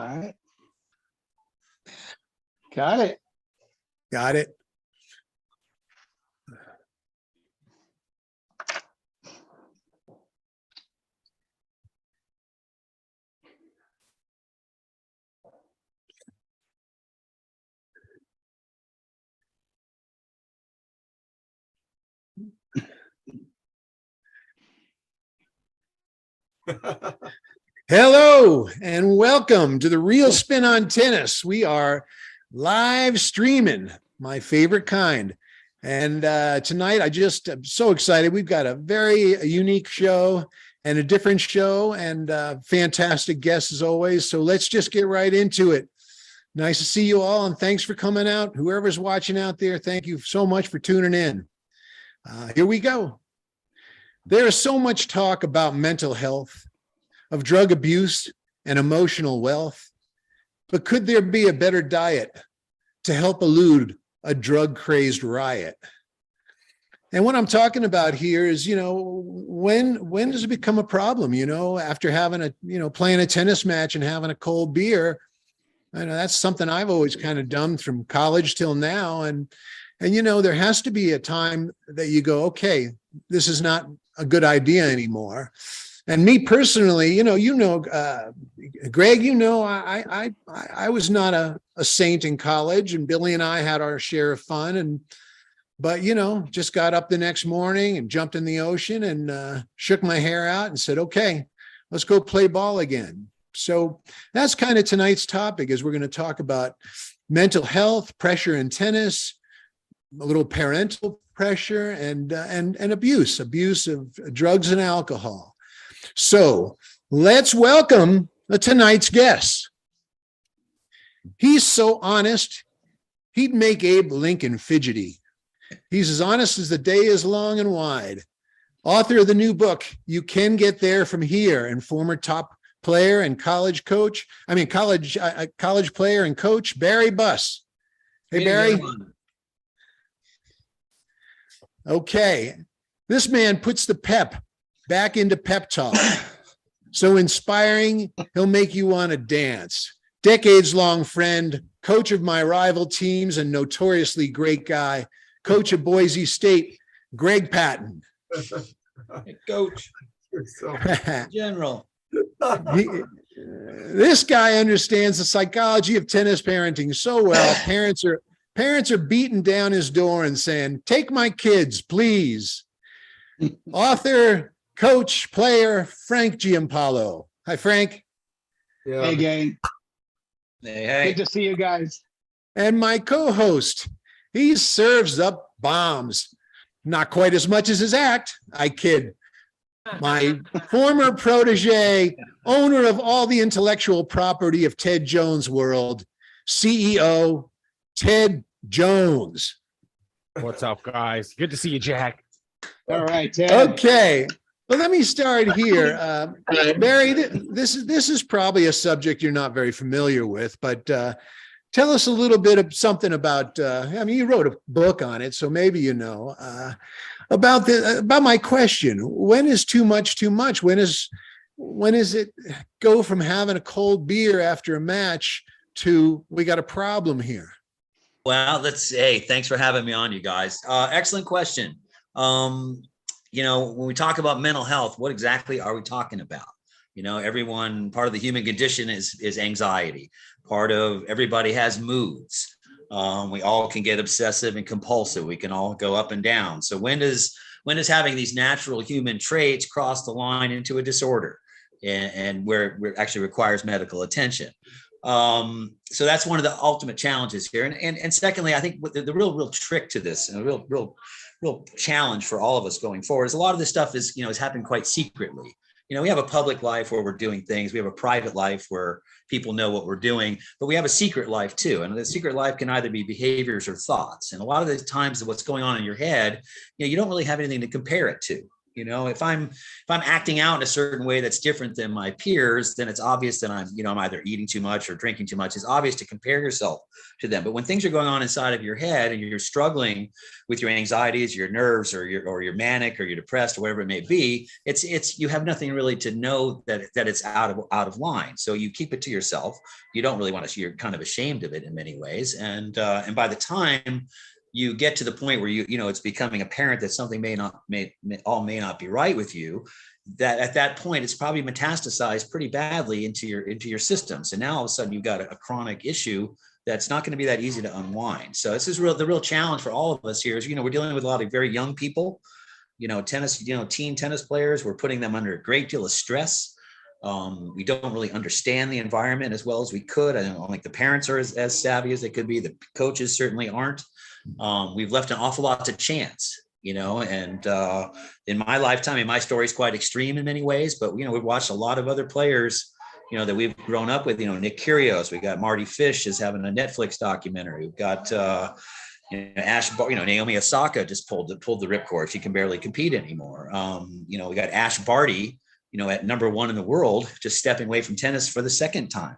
right. Got it. Got it. Hello and welcome to the Real Spin on Tennis. We are live streaming, my favorite kind. And tonight, I'm so excited. We've got a very unique show and a different show and fantastic guests as always. So let's just get right into it. Nice to see you all and thanks for coming out. Whoever's watching out there, thank you so much for tuning in. Here we go. There is so much talk about mental health, of drug abuse and emotional wealth, but could there be a better diet to help elude a drug-crazed riot? And what I'm talking about here is, when does it become a problem? After having playing a tennis match and having a cold beer, I know that's something I've always kind of done from college till now. And there has to be a time that you go, okay, this is not a good idea anymore. And me personally, Greg, I was not a saint in college, and Billy and I had our share of fun, but just got up the next morning and jumped in the ocean and shook my hair out and said, okay, let's go play ball again. So that's kind of tonight's topic, is we're going to talk about mental health, pressure in tennis, a little parental pressure, and abuse of drugs and alcohol. So let's welcome tonight's guest. He's so honest, he'd make Abe Lincoln fidgety. He's as honest as the day is long and wide. Author of the new book, You Can Get There From Here, and former top player and college player and coach, Barry Buss. Hey, Barry. Okay. This man puts the pep back into pep talk. So inspiring, he'll make you want to dance. Decades-long friend, coach of my rival teams, and notoriously great guy, coach of Boise State, Greg Patton. Hey, Coach. General. This guy understands the psychology of tennis parenting so well. Parents are beating down his door and saying, "Take my kids, please." Author, coach, player, Frank Giampaolo. Hi, Frank. Yeah. Hey, gang. Hey. Good to see you guys. And my co-host, he serves up bombs. Not quite as much as his act. I kid. My former protege, owner of all the intellectual property of Ted Jones World, CEO, Ted Jones. What's up, guys? Good to see you, Jack. All right, Ted. Okay. Well, let me start here. Barry, this is probably a subject you're not very familiar with, but tell us a little bit of something about, you wrote a book on it, so maybe about my question. When is too much too much? When is it go from having a cold beer after a match to we got a problem here? Well, thanks for having me on, you guys. Excellent question. When we talk about mental health, what exactly are we talking about? Part of the human condition is anxiety. Part of everybody has moods. We all can get obsessive and compulsive. We can all go up and down. So when does having these natural human traits cross the line into a disorder and where it actually requires medical attention? So that's one of the ultimate challenges here. And secondly, I think the real trick to this, and a real challenge for all of us going forward, is a lot of this stuff is happening quite secretly. We have a public life where we're doing things. We have a private life where people know what we're doing, but we have a secret life too. And the secret life can either be behaviors or thoughts. And a lot of the times what's going on in your head, you don't really have anything to compare it to. If I'm acting out in a certain way that's different than my peers, then it's obvious that I'm either eating too much or drinking too much. It's obvious to compare yourself to them. But when things are going on inside of your head and you're struggling with your anxieties, your nerves, or you're manic or you're depressed or whatever it may be, it's you have nothing really to know that it's out of line. So you keep it to yourself. You don't really want to. You're kind of ashamed of it in many ways. And by the time you get to the point where it's becoming apparent that something may not be right with you, that at that point it's probably metastasized pretty badly into your system. So now all of a sudden you've got a chronic issue that's not going to be that easy to unwind. So this is the real challenge for all of us here is, we're dealing with a lot of very young people, tennis, teen tennis players. We're putting them under a great deal of stress. We don't really understand the environment as well as we could. I don't think the parents are as savvy as they could be. The coaches certainly aren't. We've left an awful lot to chance, and in my lifetime, my story is quite extreme in many ways, but, we've watched a lot of other players, that we've grown up with, Nick Kyrgios. We got Marty Fish is having a Netflix documentary. We've got, Naomi Osaka just pulled the ripcord. She can barely compete anymore. We got Ash Barty, at number one in the world, just stepping away from tennis for the second time.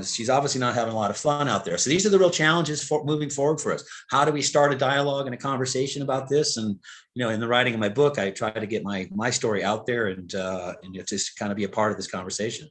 She's obviously not having a lot of fun out there. So these are the real challenges for moving forward for us. How do we start a dialogue and a conversation about this? And, in the writing of my book, I try to get my story out there and just kind of be a part of this conversation.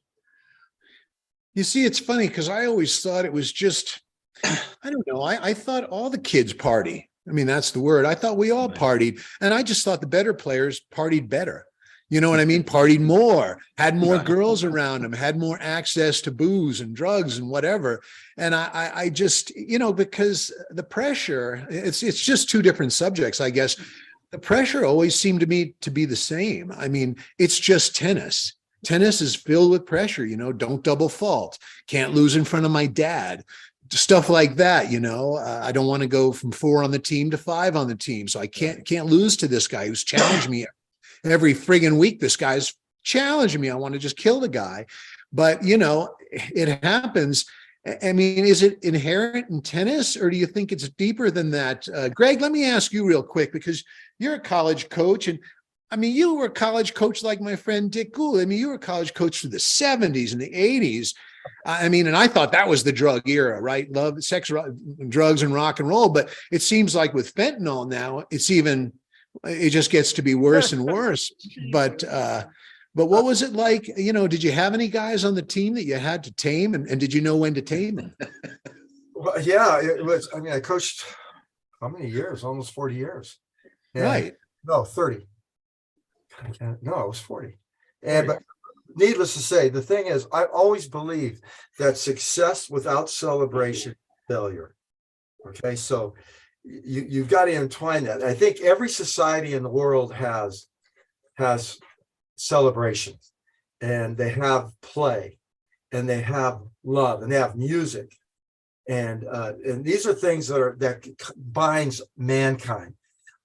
You see, it's funny because I always thought it was just, I don't know. I thought all the kids party. I mean, that's the word. I thought we all partied, and I just thought the better players partied better. You know what I mean? Partied more, had more girls around them, had more access to booze and drugs and whatever. And I just, because the pressure, it's just two different subjects, I guess. The pressure always seemed to me to be the same. I mean, it's just tennis. Tennis is filled with pressure, don't double fault, can't lose in front of my dad, stuff like that. I don't want to go from 4 on the team to 5 on the team. So I can't lose to this guy who's challenged me every friggin' week. This guy's challenging me. I want to just kill the guy. But, it happens. I mean, is it inherent in tennis, or do you think it's deeper than that? Greg, let me ask you real quick, because you're a college coach, and I mean, you were a college coach like my friend Dick Gould. I mean, you were a college coach through the 70s and the 80s. I mean, and I thought that was the drug era, right? Love, sex, drugs, and rock and roll. But it seems like with fentanyl now, it just gets to be worse and worse. But what was it like? Did you have any guys on the team that you had to tame, and did you know when to tame them? Well, yeah, it was. I mean, I coached how many years? Almost 40 years. And, right? No, 30. No, it was 40. But needless to say, the thing is, I always believe that success without celebration, failure. Okay, so you've got to entwine that. I think every society in the world has celebrations, and they have play, and they have love, and they have music, and these are things that binds mankind.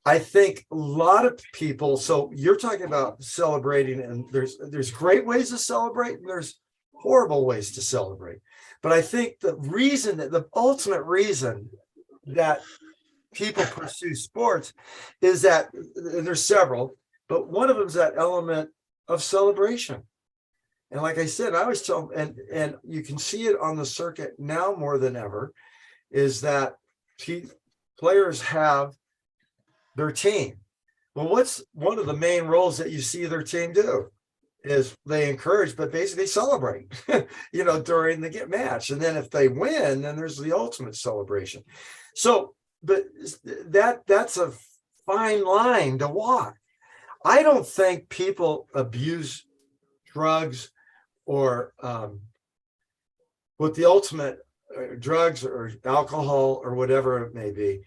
I think a lot of people. So you're talking about celebrating, and there's great ways to celebrate, and there's horrible ways to celebrate. But I think the ultimate reason that people pursue sports is that, and there's several, but one of them is that element of celebration. And like I said, I always tell, and you can see it on the circuit now more than ever, is that players have their team. Well, what's one of the main roles that you see their team do is they encourage, but basically celebrate, during the match. And then if they win, then there's the ultimate celebration. So, but that's a fine line to walk. I don't think people abuse drugs or with the ultimate drugs or alcohol or whatever it may be,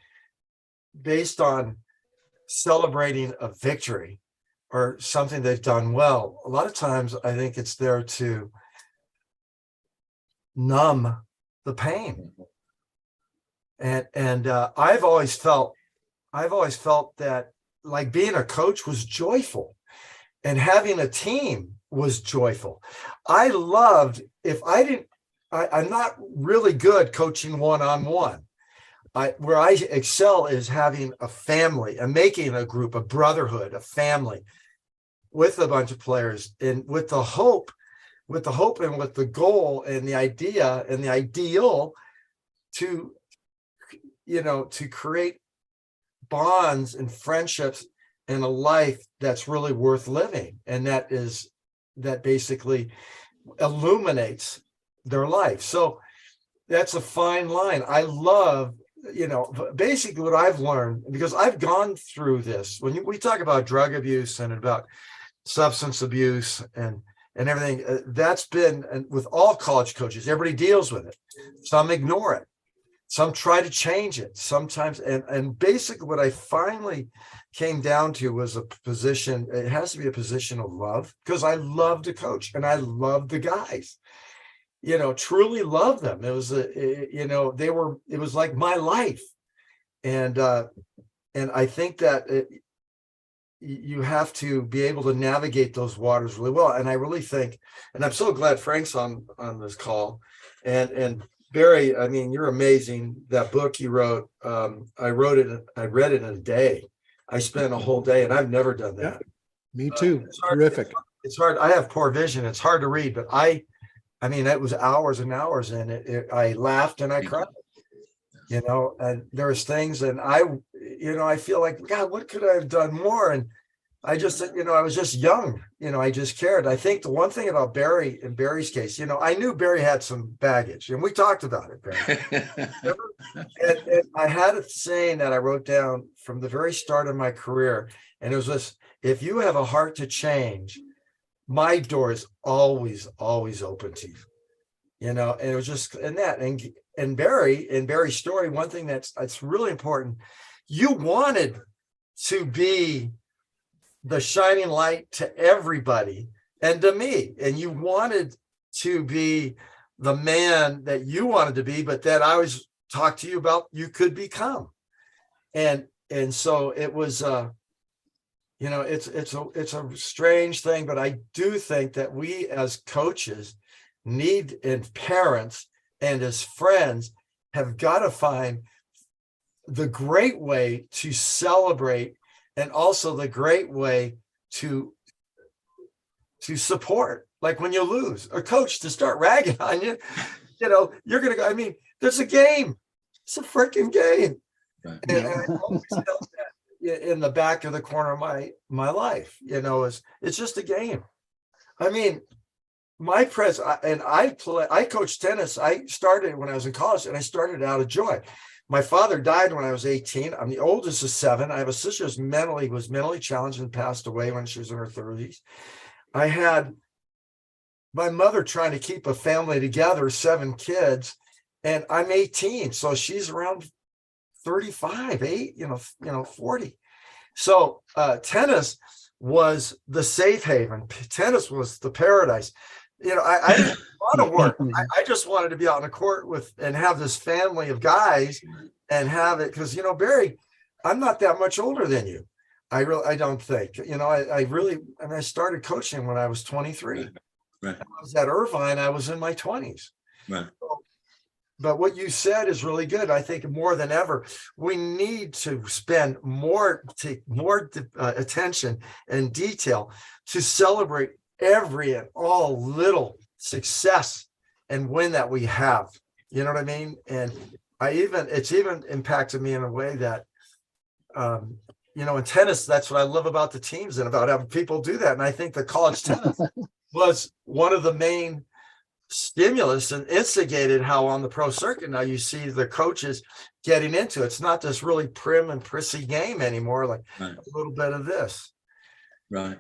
based on celebrating a victory or something they've done well. A lot of times I think it's there to numb the pain. And I've always felt that, like, being a coach was joyful, and having a team was joyful. I loved, I'm not really good coaching one-on-one, where I excel is having a family and making a group, a brotherhood, a family with a bunch of players, and with the hope and with the goal and the idea and the ideal to, to create bonds and friendships and a life that's really worth living. And that basically illuminates their life. So that's a fine line. I love, basically what I've learned, because I've gone through this. When we talk about drug abuse and about substance abuse and everything, that's been, and with all college coaches, everybody deals with it. Some ignore it. Some try to change it sometimes. And basically what I finally came down to was a position. It has to be a position of love, because I love to coach and I love the guys, truly love them. It was, it was like my life. And I think that you have to be able to navigate those waters really well. And I really think, and I'm so glad Frank's on this call, and Barry, I mean, you're amazing. That book you wrote, I read it in a day. I spent a whole day, and I've never done that. Yeah, me too. Terrific. It's hard. I have poor vision. It's hard to read, but I mean, it was hours and hours, and I laughed and I cried, and there's things, and I feel like, God, what could I have done more? And I just, I was just young, I just cared. I think the one thing about Barry, in Barry's case, I knew Barry had some baggage, and we talked about it, Barry. and I had a saying that I wrote down from the very start of my career, and it was this: if you have a heart to change, my door is always, always open to you, and it was just in that. And Barry, in Barry's story, one thing that's really important, you wanted to be the shining light to everybody and to me. And you wanted to be the man that you wanted to be, but that I always talked to you about you could become. And so it was, it's a strange thing, but I do think that we as coaches need, and parents and as friends, have got to find the great way to celebrate, and also the great way to support. Like when you lose, a coach to start ragging on you, you're going to go, I mean, there's a game. It's a freaking game. Right. And I always felt that in the back of the corner of my life, it's just a game. I mean, I coached tennis. I started when I was in college, and I started out of joy. My father died when I was 18. I'm the oldest of 7. I have a sister who was mentally challenged and passed away when she was in her 30s. I had my mother trying to keep a family together, 7 kids, and I'm 18. So she's around 35, 40. So tennis was the safe haven. Tennis was the paradise. I didn't want to work. I just wanted to be out on the court and have this family of guys and have it. Because, Barry, I'm not that much older than you. I don't think, I started coaching when I was 23. Right. I was at Irvine. I was in my 20s. Right. But what you said is really good. I think more than ever, we need to spend more attention and detail to celebrate every and all little success and win that we have. You know what I mean? And it's even impacted me in a way that, in tennis, that's what I love about the teams and about having people do that. And I think the college tennis was one of the main stimulus and instigated how on the pro circuit now you see the coaches getting into it. It's not this really prim and prissy game anymore, like a little bit of this. Right.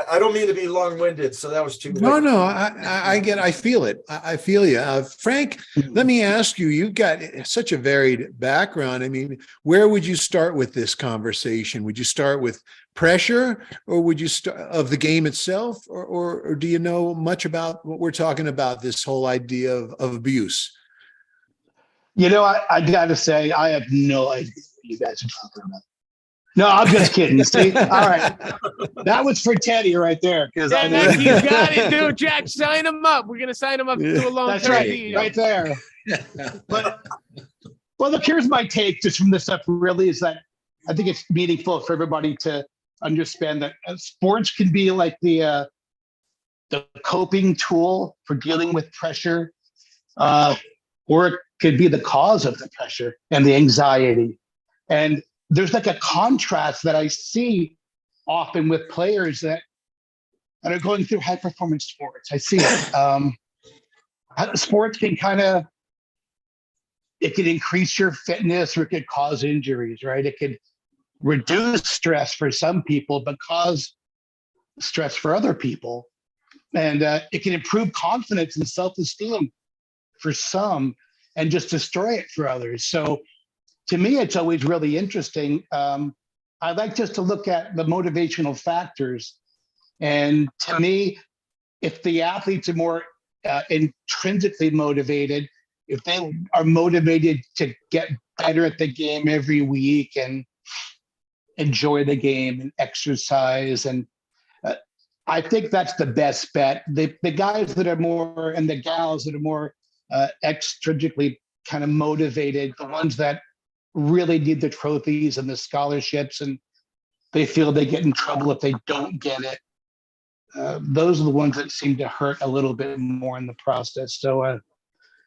I don't mean to be long-winded, so that was too much. No, I feel it. I feel you. Frank, let me ask you, you've got such a varied background. I mean, where would you start with this conversation? Would you start with pressure, or would you start of the game itself, or do you know much about what we're talking about, this whole idea of abuse? I got to say, I have no idea what you guys are talking about. No, I'm just kidding. See, all right, that was for Teddy right there. Because you got it, dude. Jack, sign him up. We're gonna sign him up to a long-term deal. Right there. But Well, look, here's my take just from this stuff really is that I think it's meaningful for everybody to understand that sports can be like the coping tool for dealing with pressure, or it could be the cause of the pressure and the anxiety. And there's like a contrast that I see often with players that are going through high performance sports. I see it. Sports can it can increase your fitness or it could cause injuries, right? It could reduce stress for some people, but cause stress for other people. And it can improve confidence and self-esteem for some and just destroy it for others. So to me, it's always really interesting. I like just to look at the motivational factors. And to me, if the athletes are more intrinsically motivated, if they are motivated to get better at the game every week and enjoy the game and exercise, and I think that's the best bet. The guys that are more, and the gals that are more extrinsically kind of motivated, the ones that really need the trophies and the scholarships, and they feel they get in trouble if they don't get it. Those are the ones that seem to hurt a little bit more in the process. So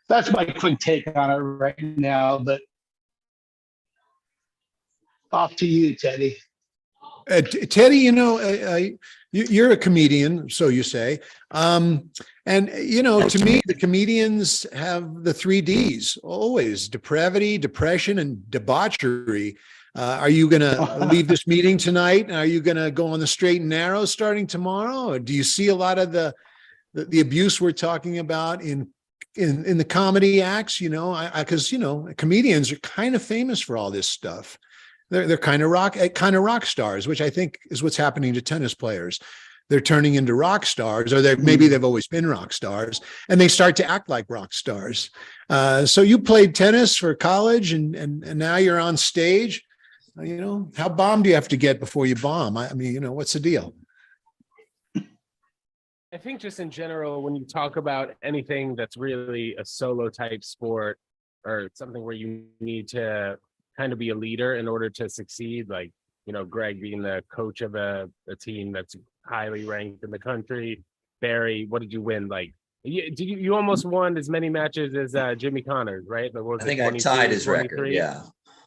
that's my quick take on it right now, but off to you, Teddy. Teddy, you're a comedian, so you say. And, to me, the comedians have the 3 Ds always: depravity, depression, and debauchery. Are you going to leave this meeting tonight? Are you going to go on the straight and narrow starting tomorrow? Or do you see a lot of the abuse we're talking about in the comedy acts? Because comedians are kind of famous for all this stuff. They're kind of rock stars, which I think is what's happening to tennis players. They're turning into rock stars, or maybe they've always been rock stars, and they start to act like rock stars. So you played tennis for college, and now you're on stage. How bombed do you have to get before you bomb? I mean, what's the deal? I think just in general, when you talk about anything that's really a solo type sport or something where you need to kind of be a leader in order to succeed, like, Greg being the coach of a team that's highly ranked in the country. Barry, what did you win? Like, you almost won as many matches as Jimmy Connors, right? I think I tied his record. Yeah.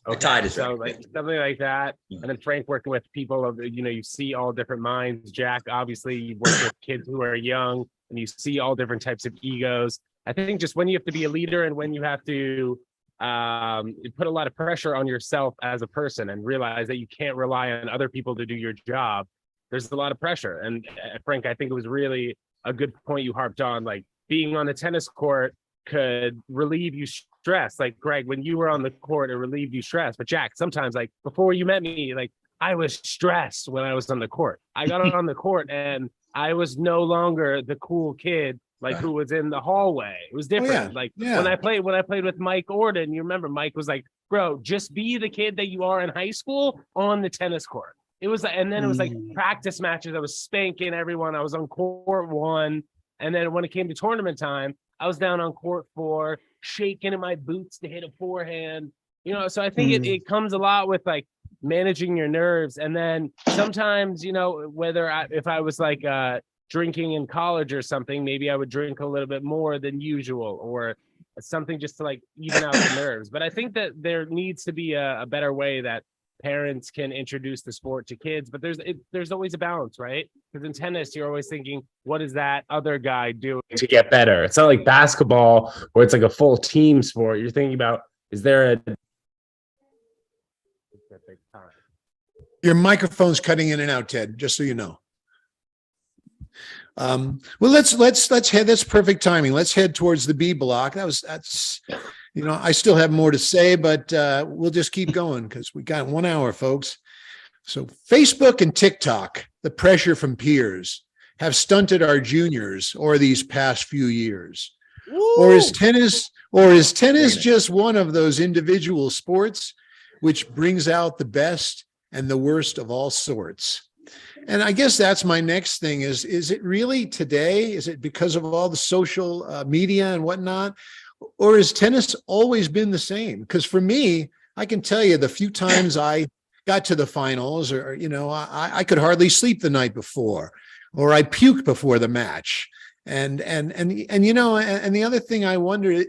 Okay. I tied his record. Like something like that. And then Frank working with people of, you see all different minds. Jack, obviously, you work with kids who are young and you see all different types of egos. I think just when you have to be a leader and when you have to put a lot of pressure on yourself as a person and realize that you can't rely on other people to do your job, there's a lot of pressure. And Frank, I think it was really a good point you harped on, like being on a tennis court could relieve you stress. Like Greg, when you were on the court, it relieved you stress. But Jack, sometimes, like before you met me, like I was stressed when I was on the court. I got on the court and I was no longer the cool kid like who was in the hallway. It was different. When I played with Mike Orden, you remember Mike was like, bro, just be the kid that you are in high school on the tennis court. It was, and then it was like practice matches. I was spanking everyone. I was on court 1. And then when it came to tournament time, I was down on court 4, shaking in my boots to hit a forehand. So I think it comes a lot with like managing your nerves. And then sometimes, if I was like drinking in college or something, maybe I would drink a little bit more than usual or something just to like even out the nerves. But I think that there needs to be a better way that parents can introduce the sport to kids, but there's always a balance, right? Because in tennis, you're always thinking, what is that other guy doing to get better? It's not like basketball where it's like a full team sport. You're thinking about, is there a Your microphone's cutting in and out, Ted, just so you know. Well, let's head. That's perfect timing. Let's head towards the B block. That's I still have more to say, but we'll just keep going because we got 1 hour, folks. So Facebook and TikTok, the pressure from peers have stunted our juniors over these past few years. Woo! Or is tennis just one of those individual sports which brings out the best and the worst of all sorts? And I guess that's my next thing is it really today? Is it because of all the social media and whatnot? or has tennis always been the same? Because for me, I can tell you the few times I got to the finals, or, I could hardly sleep the night before, or I puked before the match. And the other thing I wonder,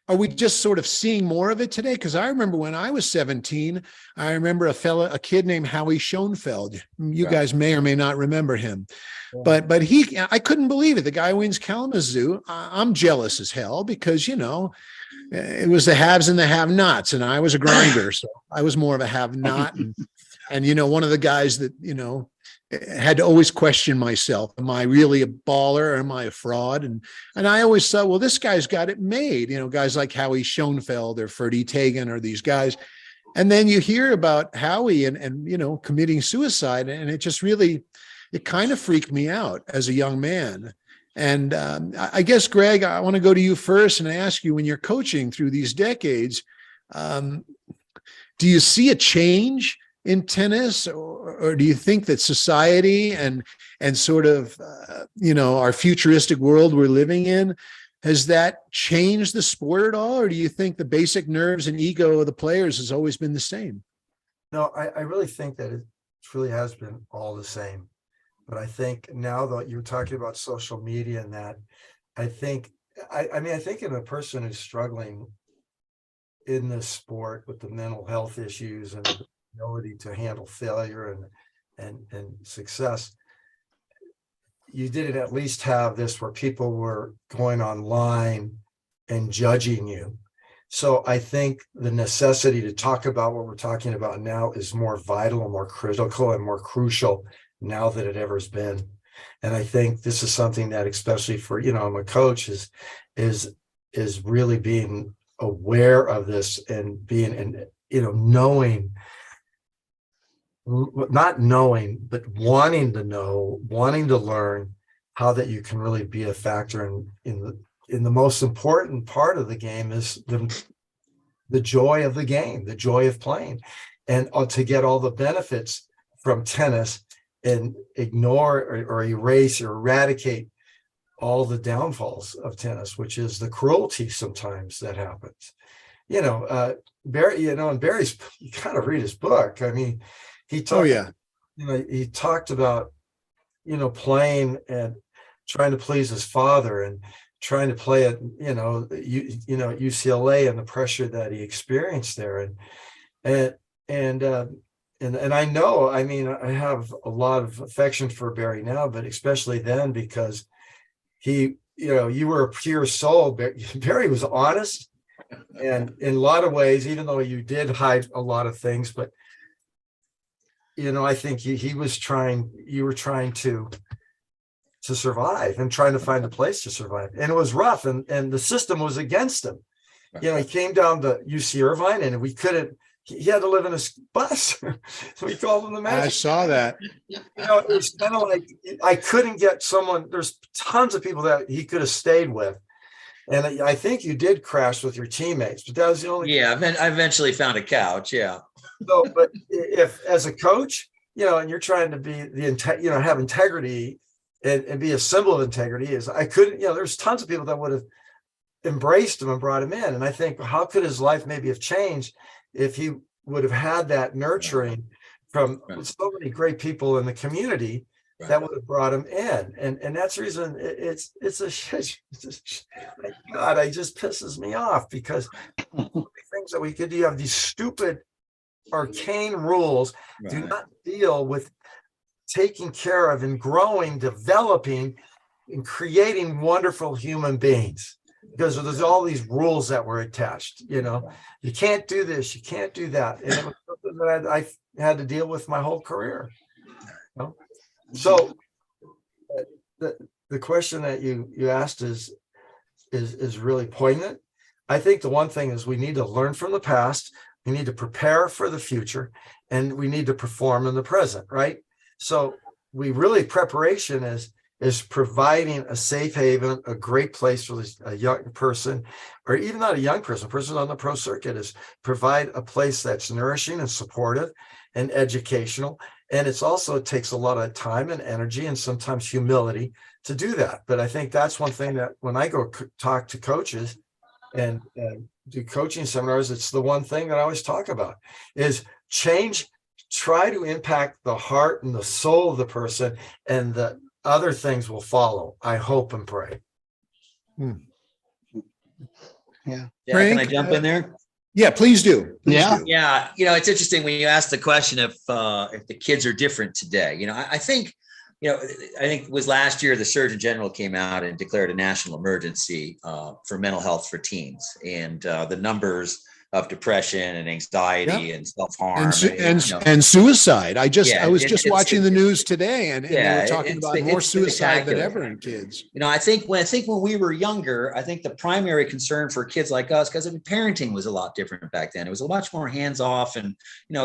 are we just sort of seeing more of it today? Because I remember when I was 17, I remember a kid named Howie Schoenfeld. You guys may or may not remember him. But I couldn't believe it. The guy wins Kalamazoo. I'm jealous as hell because, it was the haves and the have-nots, and I was a grinder. So I was more of a have-not. And one of the guys that, had to always question myself. Am I really a baller, or am I a fraud? And I always thought, well, this guy's got it made, guys like Howie Schoenfeld or Ferdy Tagan or these guys. And then you hear about Howie and committing suicide. And it just really, it kind of freaked me out as a young man. And I guess, Greg, I want to go to you first and ask you, when you're coaching through these decades, do you see a change in tennis, or do you think that society and sort of, our futuristic world we're living in, has that changed the sport at all? Or do you think the basic nerves and ego of the players has always been the same? No, I really think that it really has been all the same. But I think now that you're talking about social media and that, I think in a person who's struggling in this sport with the mental health issues and the ability to handle failure and success, you didn't at least have this where people were going online and judging you. So I think the necessity to talk about what we're talking about now is more vital and more critical and more crucial now than it ever has been. And I think this is something that, especially for, I'm a coach, is really being aware of this and being, and knowing, not knowing, but wanting to know, wanting to learn how that you can really be a factor in the most important part of the game is the joy of the game, the joy of playing, and to get all the benefits from tennis and ignore or erase or eradicate all the downfalls of tennis, which is the cruelty sometimes that happens. Barry, and Barry's, you gotta read his book. I mean, he talked, he talked about, playing and trying to please his father and trying to play at, UCLA and the pressure that he experienced there. And I know, I have a lot of affection for Barry now, but especially then because he, you were a pure soul. Barry was honest, and in a lot of ways, even though you did hide a lot of things, but I think you were trying to survive and trying to find a place to survive. And it was rough, and the system was against him. He came down to UC Irvine, and he had to live in a bus. So we called him the man. I saw that. It was kind of like, I couldn't get someone, there's tons of people that he could have stayed with. And I think you did crash with your teammates, but that was the only. Yeah, I eventually found a couch. Yeah. So, but if as a coach, and you're trying to be have integrity and be a symbol of integrity, is I couldn't, there's tons of people that would have embraced him and brought him in. And I think, how could his life maybe have changed if he would have had that nurturing from so many great people in the community that would have brought him in. And that's the reason it's God, it just pisses me off, because things that we could do, you have these stupid arcane rules, do not deal with taking care of and growing, developing, and creating wonderful human beings. Because there's all these rules that were attached, you can't do this, you can't do that. And it was something that I had to deal with my whole career. So the question that you asked is really poignant. I think the one thing is we need to learn from the past, we need to prepare for the future, and we need to perform in the present, right? So preparation is providing a safe haven, a great place for a young person, or even not a young person on the pro circuit, is provide a place that's nourishing and supportive and educational. And it takes a lot of time and energy and sometimes humility to do that. But I think that's one thing that when I go talk to coaches, and do coaching seminars, it's the one thing that I always talk about is change, try to impact the heart and the soul of the person, and the other things will follow. I hope and pray. Yeah. Yeah, Frank, can I jump in there? Yeah, please do. Please Yeah. do. Yeah, it's interesting when you ask the question if the kids are different today. I think, I think it was last year the Surgeon General came out and declared a national emergency for mental health for teens, and the numbers of depression and anxiety and self-harm And suicide. I was just it's watching the news today, and they were talking it's about more suicide than spectacular. ever in kids. I think when we were younger, I think the primary concern for kids like us, because parenting was a lot different back then. It was a much more hands off, and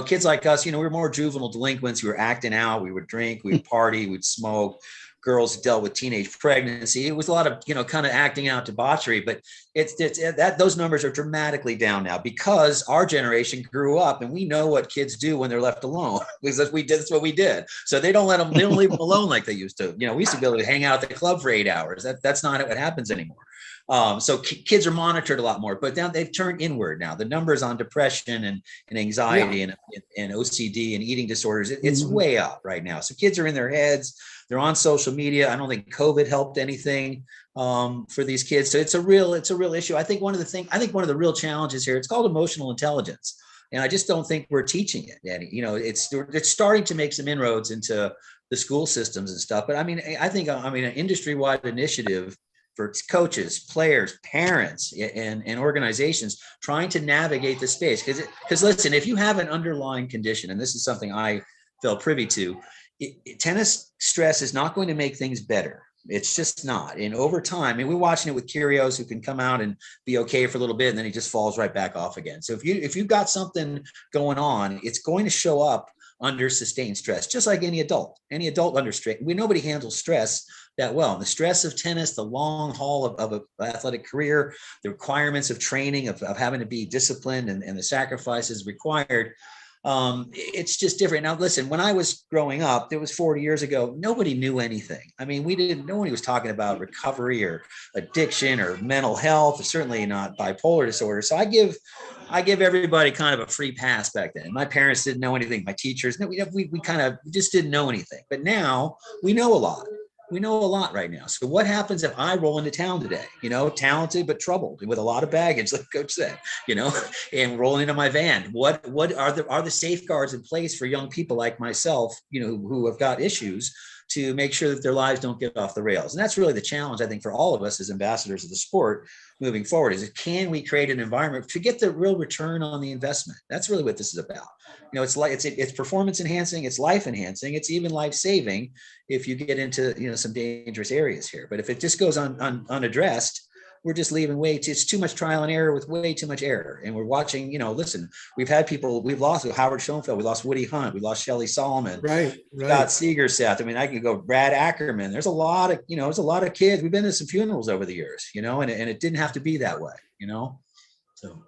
kids like us, we were more juvenile delinquents. We were acting out. We would drink. We'd party. We'd smoke. Girls dealt with teenage pregnancy. It was a lot of kind of acting out debauchery, but it's that those numbers are dramatically down now because our generation grew up and we know what kids do when they're left alone because that's what we did. So they don't leave them alone like they used to. We used to be able to hang out at the club for 8 hours. That's not what happens anymore. So kids are monitored a lot more, but now they've turned inward. Now the numbers on depression and anxiety and OCD and eating disorders, it's way up right now. So kids are in their heads. They're on social media. I don't think COVID helped anything for these kids. So it's a real issue. I think one of the real challenges here, it's called emotional intelligence. And I just don't think we're teaching it. And, it's starting to make some inroads into the school systems and stuff. But I think an industry-wide initiative for coaches, players, parents, and organizations trying to navigate the space. Because listen, if you have an underlying condition, and this is something I felt privy to, tennis stress is not going to make things better. It's just not. And over time, we're watching it with Kyrgios, who can come out and be okay for a little bit, and then he just falls right back off again. So if you've got something going on, it's going to show up under sustained stress, just like any adult under stress. Nobody handles stress that well. And the stress of tennis, the long haul of an athletic career, the requirements of training, of having to be disciplined and the sacrifices required, it's just different. Now, listen, when I was growing up, it was 40 years ago, nobody knew anything. Nobody was talking about recovery or addiction or mental health, certainly not bipolar disorder. So I give everybody kind of a free pass back then. My parents didn't know anything. My teachers, we just didn't know anything. But now we know a lot. We know a lot right now. So what happens if I roll into town today, talented, but troubled with a lot of baggage, like Coach said, and rolling into my van? What are the safeguards in place for young people like myself, who have got issues, to make sure that their lives don't get off the rails? And that's really the challenge, I think, for all of us as ambassadors of the sport moving forward, is can we create an environment to get the real return on the investment? That's really what this is about. It's performance enhancing, it's life enhancing, it's even life saving if you get into, some dangerous areas here. But if it just goes unaddressed, we're just leaving it's too much trial and error with way too much error. And we're watching, listen, we've lost Howard Schoenfeld, we lost Woody Hunt, we lost Shelley Solomon, right. Scott Seegerseth. I can go Brad Ackerman. There's a lot of kids. We've been to some funerals over the years, and it didn't have to be that way, so.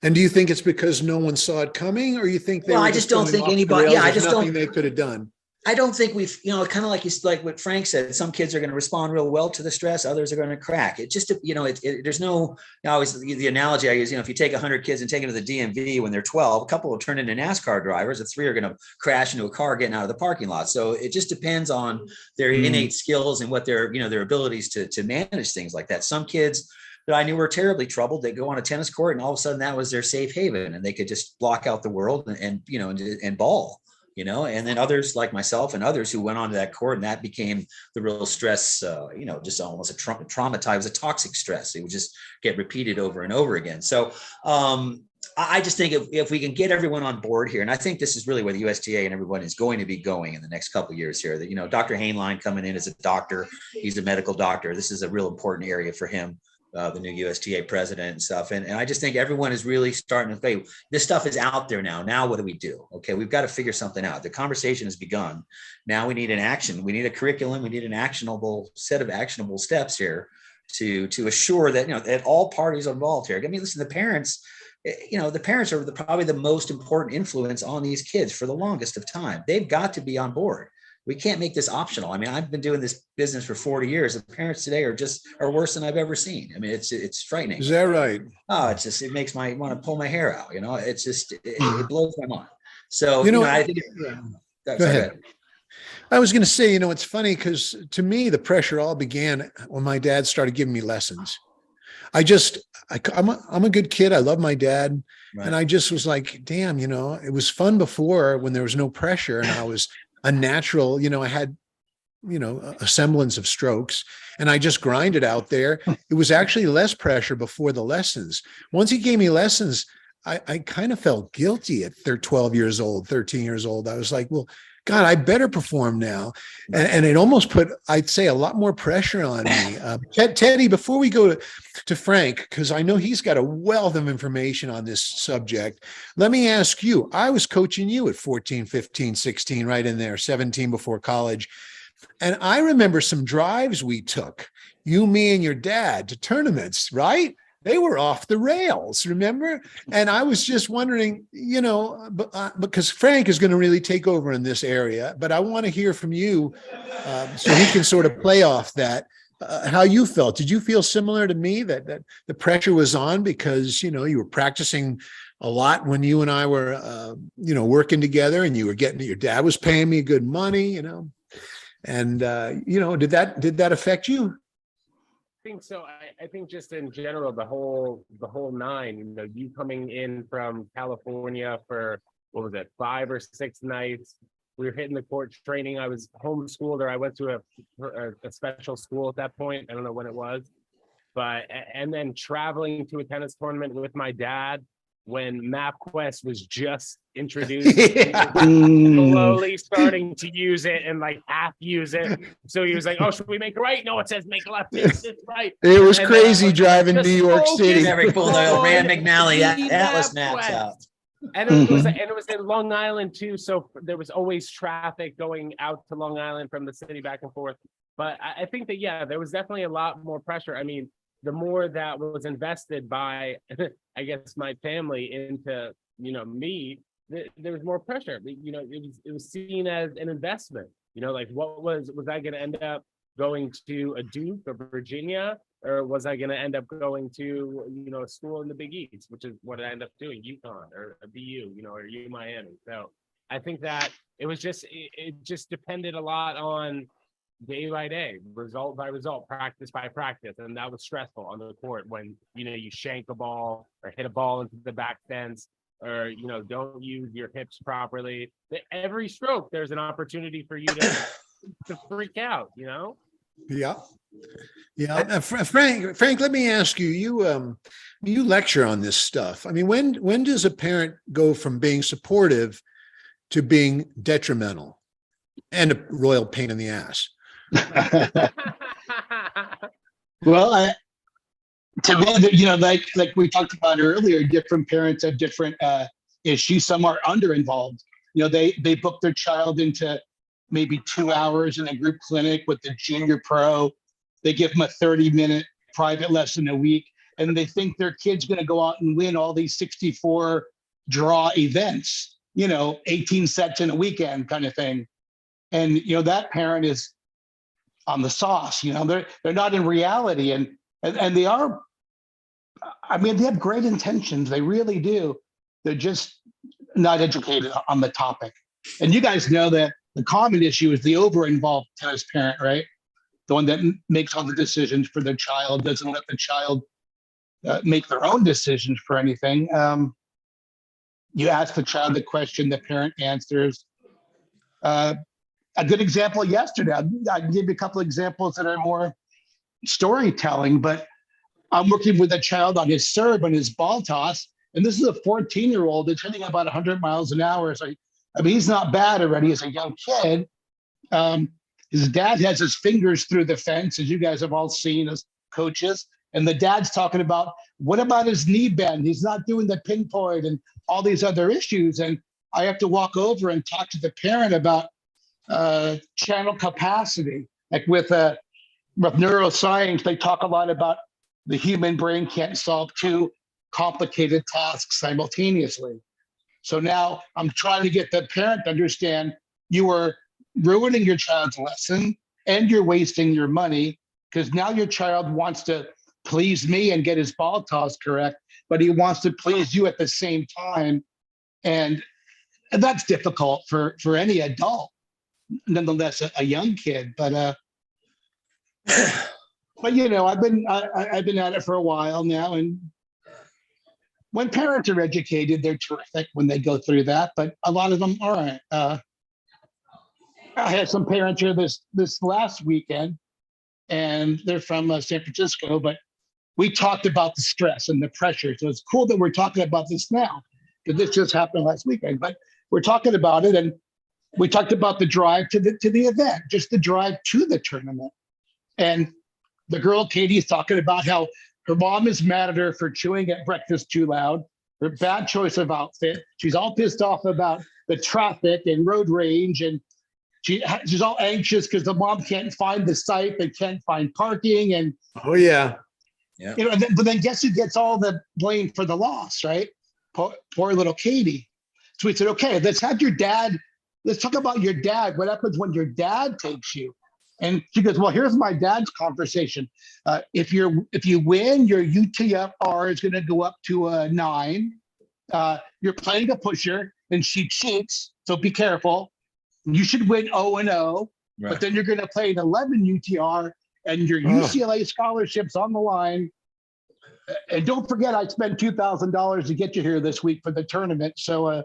And do you think it's because no one saw it coming, or you think I just don't think anybody, nothing they could have done? I don't think we've, kind of like what Frank said, some kids are going to respond real well to the stress. Others are going to crack. It just, there's no, always the analogy I use, if you take 100 kids and take them to the DMV when they're 12, a couple will turn into NASCAR drivers. The 3 are going to crash into a car getting out of the parking lot. So it just depends on their innate skills and what their abilities to manage things like that. Some kids that I knew were terribly troubled, they go on a tennis court and all of a sudden that was their safe haven and they could just block out the world and ball. And then others like myself and others who went onto that court, and that became the real stress, just almost a traumatized, it was a toxic stress. It would just get repeated over and over again. So I just think if we can get everyone on board here, and I think this is really where the USTA and everyone is going to be going in the next couple of years here, that, Dr. Hainline coming in as a doctor, he's a medical doctor. This is a real important area for him. The new USTA president and stuff. And I just think everyone is really starting to say, this stuff is out there now. Now, what do we do? Okay, we've got to figure something out. The conversation has begun. Now we need an action. We need a curriculum. We need an actionable set of actionable steps here to assure that, that all parties are involved here. Listen, the parents, the parents are probably the most important influence on these kids for the longest of time. They've got to be on board. we can't make this optional. I mean, I've been doing this business for 40 years. The parents today are worse than I've ever seen. I mean, it's frightening. Is that right? Oh, it makes my want to pull my hair out. It's just it blows my mind. So I think. Go ahead. I was going to say, it's funny because to me, the pressure all began when my dad started giving me lessons. I'm a good kid. I love my dad. Right. And I just was like, damn, it was fun before when there was no pressure and I was a natural, I had, a semblance of strokes and I just grinded out there. It was actually less pressure before the lessons. Once he gave me lessons, I kind of felt guilty at 12 years old, 13 years old. I was like, well, God, I better perform now. And it almost put, I'd say, a lot more pressure on me. Teddy, before we go to Frank, because I know he's got a wealth of information on this subject, let me ask you, I was coaching you at 14, 15, 16, right in there, 17 before college. And I remember some drives we took, you, me, and your dad to tournaments, right? They were off the rails, remember? And I was just wondering, because Frank is going to really take over in this area, but I want to hear from you so he can sort of play off that, how you felt. Did you feel similar to me that the pressure was on because, you were practicing a lot when you and I were, working together and you were your dad was paying me good money, and, did that affect you? I think so. I think just in general, the whole nine, you coming in from California for, 5 or 6 nights, we were hitting the court training. I was homeschooled, or I went to a special school at that point. I don't know when it was, and then traveling to a tennis tournament with my dad when MapQuest was just introduced, slowly starting to use it and like half use it. So he was like, "Oh, should we make a right? No, it says make a left. It's right." It was crazy driving New York City. Never pulled the Rand McNally Atlas maps out. And it was in Long Island too, so there was always traffic going out to Long Island from the city back and forth. But I think that there was definitely a lot more pressure. I mean, the more that was invested by, I guess, my family into me, there was more pressure. It was seen as an investment. Like what was I going to end up going to a Duke or Virginia, or was I going to end up going to a school in the Big East, which is what I ended up doing, UConn or a BU, or U Miami. So I think that it just depended a lot on day by day, result by result, practice by practice, and that was stressful on the court when you shank a ball or hit a ball into the back fence, or don't use your hips properly. Every stroke, there's an opportunity for you to freak out. Yeah. Frank, let me ask you. You lecture on this stuff. I mean, when does a parent go from being supportive to being detrimental and a royal pain in the ass? Well, to me, like we talked about earlier, different parents have different issues. Some are under involved. They book their child into maybe 2 hours in a group clinic with the junior pro. They give them a 30-minute private lesson a week, and they think their kid's going to go out and win all these 64 draw events, 18 sets in a weekend kind of thing. And, that parent is on the sauce, they're not in reality. And they are, they have great intentions. They really do. They're just not educated on the topic. And you guys know that the common issue is the over-involved tennis parent, right? The one that makes all the decisions for their child, doesn't let the child make their own decisions for anything. You ask the child the question, the parent answers. A good example yesterday, I can give you a couple of examples that are more storytelling, but I'm working with a child on his serve and his ball toss, and this is a 14-year-old that's hitting about 100 miles an hour. So, he's not bad already as a young kid. His dad has his fingers through the fence, as you guys have all seen as coaches, and the dad's talking about, what about his knee bend? He's not doing the pinpoint and all these other issues. And I have to walk over and talk to the parent about channel capacity. Like with neuroscience, they talk a lot about the human brain can't solve 2 complicated tasks simultaneously. So now I'm trying to get the parent to understand you were ruining your child's lesson and you're wasting your money because now your child wants to please me and get his ball toss correct, but he wants to please you at the same time. And that's difficult for any adult, nonetheless a young kid. But you know, I've been at it for a while now, and when parents are educated, they're terrific when they go through that, but a lot of them aren't. I had some parents here this last weekend, and they're from San Francisco, but we talked about the stress and the pressure. So it's cool that we're talking about this now, because this just happened last weekend. But we're talking about it, and we talked about the drive to the event, just the drive to the tournament. And the girl Katie's talking about how her mom is mad at her for chewing at breakfast too loud, her bad choice of outfit. She's all pissed off about the traffic and road rage, and she's all anxious because the mom can't find the site, they can't find parking, and Oh yeah. Yeah. you know. But then guess who gets all the blame for the loss, right? Poor little Katie. So we said, okay, let's talk about your dad. What happens when your dad takes you? And she goes, well, here's my dad's conversation. If you win, your UTR is going to go up to a 9. You're playing a pusher, and she cheats, so be careful. You should win 0-0, Right. but then you're going to play an 11 UTR, and your UCLA scholarship's on the line. And don't forget, I spent $2,000 to get you here this week for the tournament. So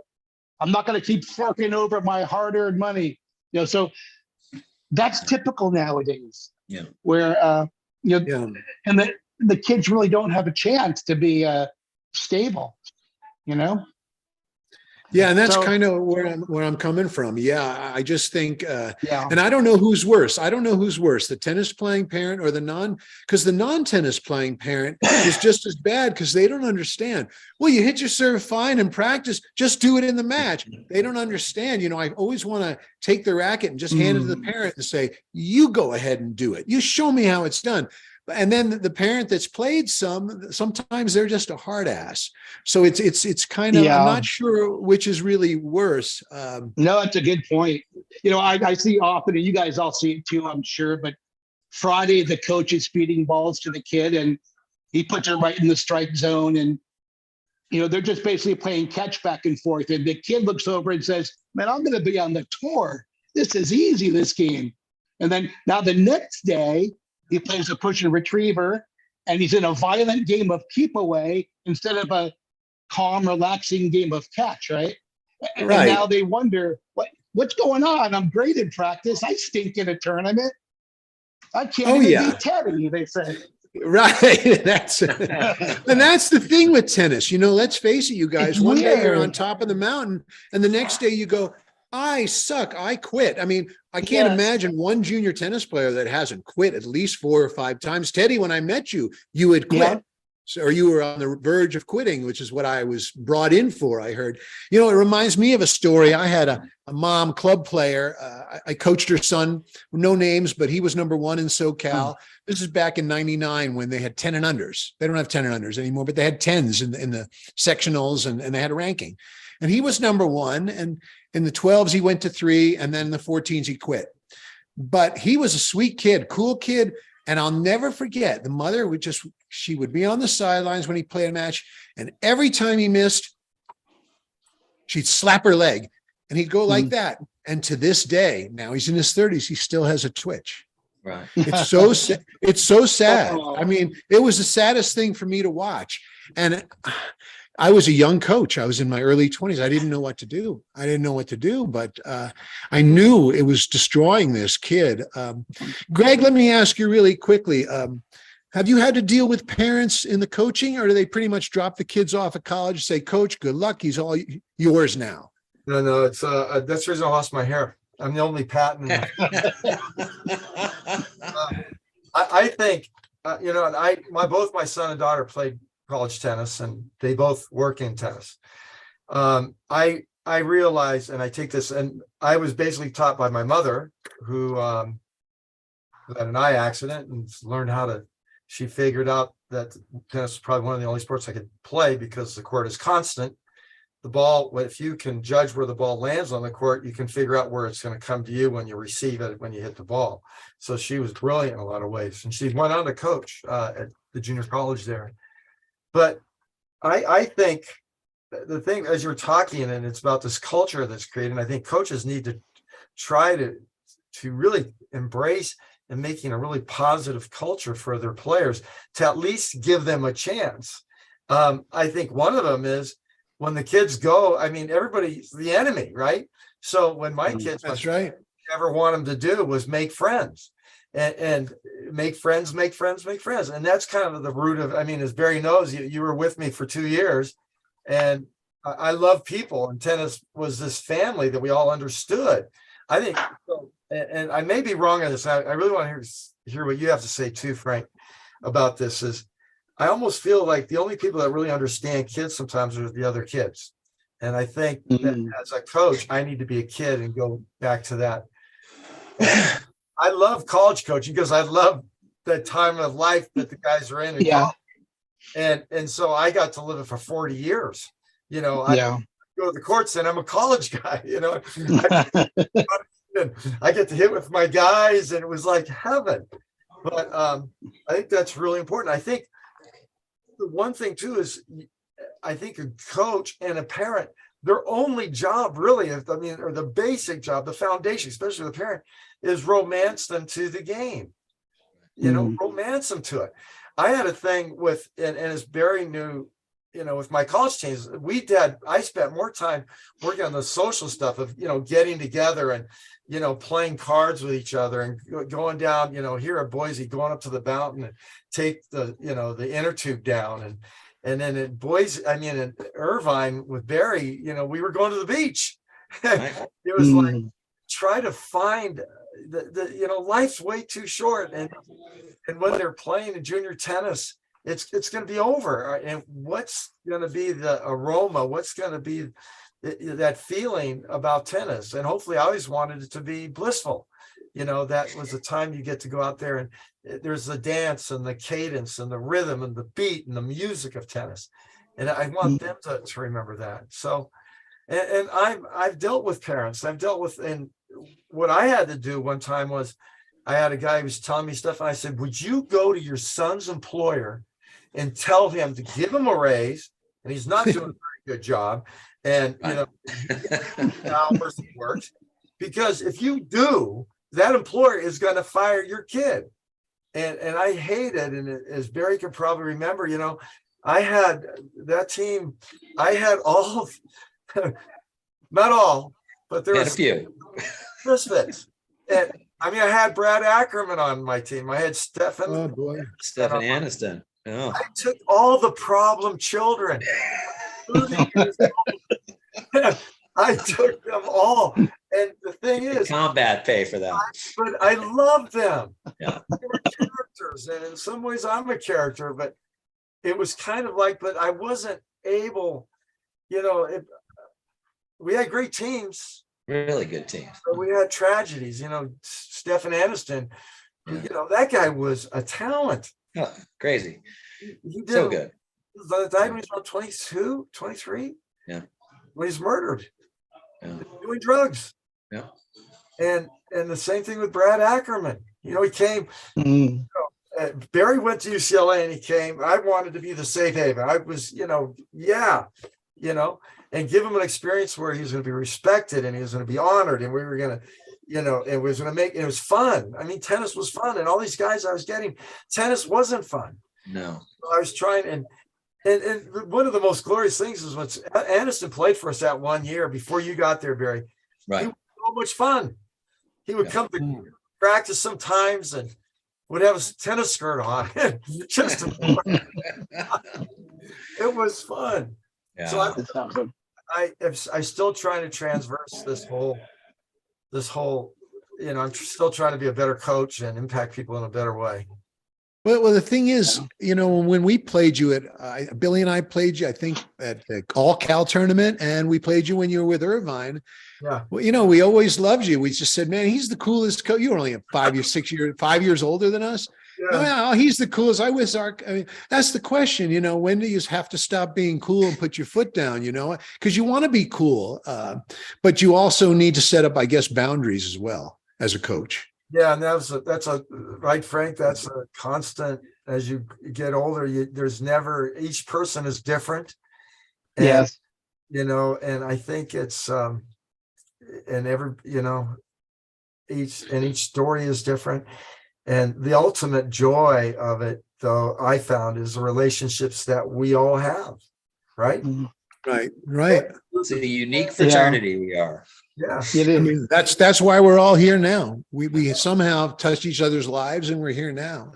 I'm not going to keep forking over my hard-earned money. You know, so that's typical nowadays. Yeah. Where you know, Yeah. and the kids really don't have a chance to be stable. You know. Yeah, and that's So- kind of where I'm coming from. Yeah, I just think, Yeah. and I don't know who's worse. I don't know who's worse, the tennis playing parent or because the non-tennis playing parent is just as bad because they don't understand. Well, you hit your serve fine in practice, just do it in the match. They don't understand. You know, I always want to take the racket and just hand it to the parent and say, you go ahead and do it. You show me how it's done. And then the parent that's played sometimes they're just a hard ass. So it's kind of, Yeah. I'm not sure which is really worse. No, it's a good point. You know, I see often, and you guys all see it too, I'm sure, but Friday, the coach is feeding balls to the kid and he puts her right in the strike zone. And, you know, they're just basically playing catch back and forth. And the kid looks over and says, man, I'm going to be on the tour. This is easy, this game. And then now the next day, he plays a push and retriever, and he's in a violent game of keep away instead of a calm, relaxing game of catch, right? And Right. now they wonder, what's going on? I'm great in practice. I stink in a tournament. I can't even beat Teddy, they say. Right. That's and that's the thing with tennis. You know, let's face it, you guys, It's one day you're weird. on top of the mountain and the next day you go, I suck. I quit. I mean, I can't Yes. imagine one junior tennis player that hasn't quit at least 4 or 5 times. Teddy, when I met you, you had quit. Yeah. So, or you were on the verge of quitting, which is what I was brought in for, I heard. You know, it reminds me of a story. I had a mom club player. I coached her son, no names, but he was number 1 in SoCal. This is back in 99 when they had 10 and unders. They don't have 10 and unders anymore, but they had 10s in the sectionals and they had a ranking. And he was number 1. And in the 12s, he went to 3. And then in the 14s, he quit. But he was a sweet kid, cool kid. And I'll never forget, the mother she would be on the sidelines when he played a match. And every time he missed, she'd slap her leg and he'd go like that. And to this day, now he's in his 30s, he still has a twitch. Right. It's so sad. I mean, it was the saddest thing for me to watch. And I was a young coach. I was in my early 20s. I didn't know what to do. But I knew it was destroying this kid. Greg, let me ask you really quickly. Have you had to deal with parents in the coaching, or do they pretty much drop the kids off at college, say, Coach, good luck. He's all yours now? No, it's that's the reason I lost my hair. I'm the only Patton. I think, you know, both my son and daughter played college tennis, and they both work in tennis. I realize, and I take this, and I was basically taught by my mother, who had an eye accident and learned she figured out that tennis is probably one of the only sports I could play because the court is constant. the ball, if you can judge where the ball lands on the court, you can figure out where it's going to come to you when you receive it, when you hit the ball. So she was brilliant in a lot of ways. And she went on to coach at the junior college there. But I think the thing, as you're talking, and it's about this culture that's created, I think coaches need to try to really embrace and making a really positive culture for their players, to at least give them a chance. I think one of them is, when the kids go, I mean, everybody's the enemy, right? So when my kids, that's right, ever want them to do was make friends, and make friends. And that's kind of the root of, I mean, as Barry knows, you were with me for 2 years, and I love people, and tennis was this family that we all understood. I think, and I may be wrong on this. I really want to hear what you have to say too, Frank, about this. Is I almost feel like the only people that really understand kids sometimes are the other kids. And I think that as a coach, I need to be a kid and go back to that. I love college coaching because I love the time of life that the guys are in. And so I got to live it for 40 years. You know, I go to the courts and I'm a college guy, you know. I get to hit with my guys, and it was like heaven. But I think that's really important. I think the one thing too is, I think a coach and a parent, their only job really, or the basic job, the foundation, especially the parent, is romance them to the game. You know, romance them to it. I had a thing with, and as Barry knew, you know, with my college teams, I spent more time working on the social stuff of, you know, getting together and, you know, playing cards with each other, and going down, you know, here at Boise, going up to the mountain and take the, you know, the inner tube down. And then at Boise, in Irvine with Barry, you know, we were going to the beach. It was like, try to find the you know, life's way too short. And when they're playing in junior tennis, it's going to be over. And what's going to be the aroma? What's going to be that feeling about tennis? And hopefully, I always wanted it to be blissful. You know, that was the time you get to go out there, and there's the dance and the cadence and the rhythm and the beat and the music of tennis. And I want them to remember that. So, and I've dealt with parents. And what I had to do one time was, I had a guy who was telling me stuff, and I said, would you go to your son's employer and tell him to give him a raise? And he's not doing a very good job. And, you know, hours he works. Because if you do, that employer is going to fire your kid. And I hate it. And as Barry can probably remember, you know, I had that team, I had all, not all, but there was a few misfits. And I had Brad Ackerman on my team. I had Stefan. Oh boy, Stefan Aniston. Oh. I took all the problem children. I took them all. And the thing is, combat pay for that. But I love them. Yeah. They were characters. And in some ways I'm a character, but it was kind of like, but I wasn't able, you know, we had great teams. Really good teams. But we had tragedies, you know. Stefan Aniston, you know, that guy was a talent. Oh, crazy. He did So good. By the time he was about 22, 23, yeah, when he's murdered, doing drugs. Yeah. And the same thing with Brad Ackerman. You know, he came, you know, Barry went to UCLA and he came. I wanted to be the safe haven. I was, you know, you know, and give him an experience where he was going to be respected and he was going to be honored, and we were going to, you know, it was going to make, it was fun. Tennis was fun, and all these guys I was getting, tennis wasn't fun. No. I was trying, and one of the most glorious things is when Aniston played for us that 1 year before you got there, Barry. Right. He was so much fun. He would come to practice sometimes and would have a tennis skirt on. Just it was fun. Yeah. So I still trying to transverse this whole, you know, I'm still trying to be a better coach and impact people in a better way. Well, the thing is, you know, when we played you at, Billy and I played you, I think, at the All Cal tournament, and we played you when you were with Irvine. Yeah. Well, you know, we always loved you. We just said, man, he's the coolest coach. You were only 5 years older than us. Well, he's the coolest. I mean, that's the question, when do you have to stop being cool and put your foot down, because you want to be cool. But you also need to set up, I guess, boundaries as well as a coach. Yeah, and that's a right, Frank. That's a constant as you get older. There's never, each person is different. And, Yes. And I think it's and each story is different. And the ultimate joy of it, though, I found, is the relationships that we all have. Right. Right. It's a unique fraternity we are. Yeah. I mean, that's why we're all here now. We somehow touched each other's lives, and we're here now.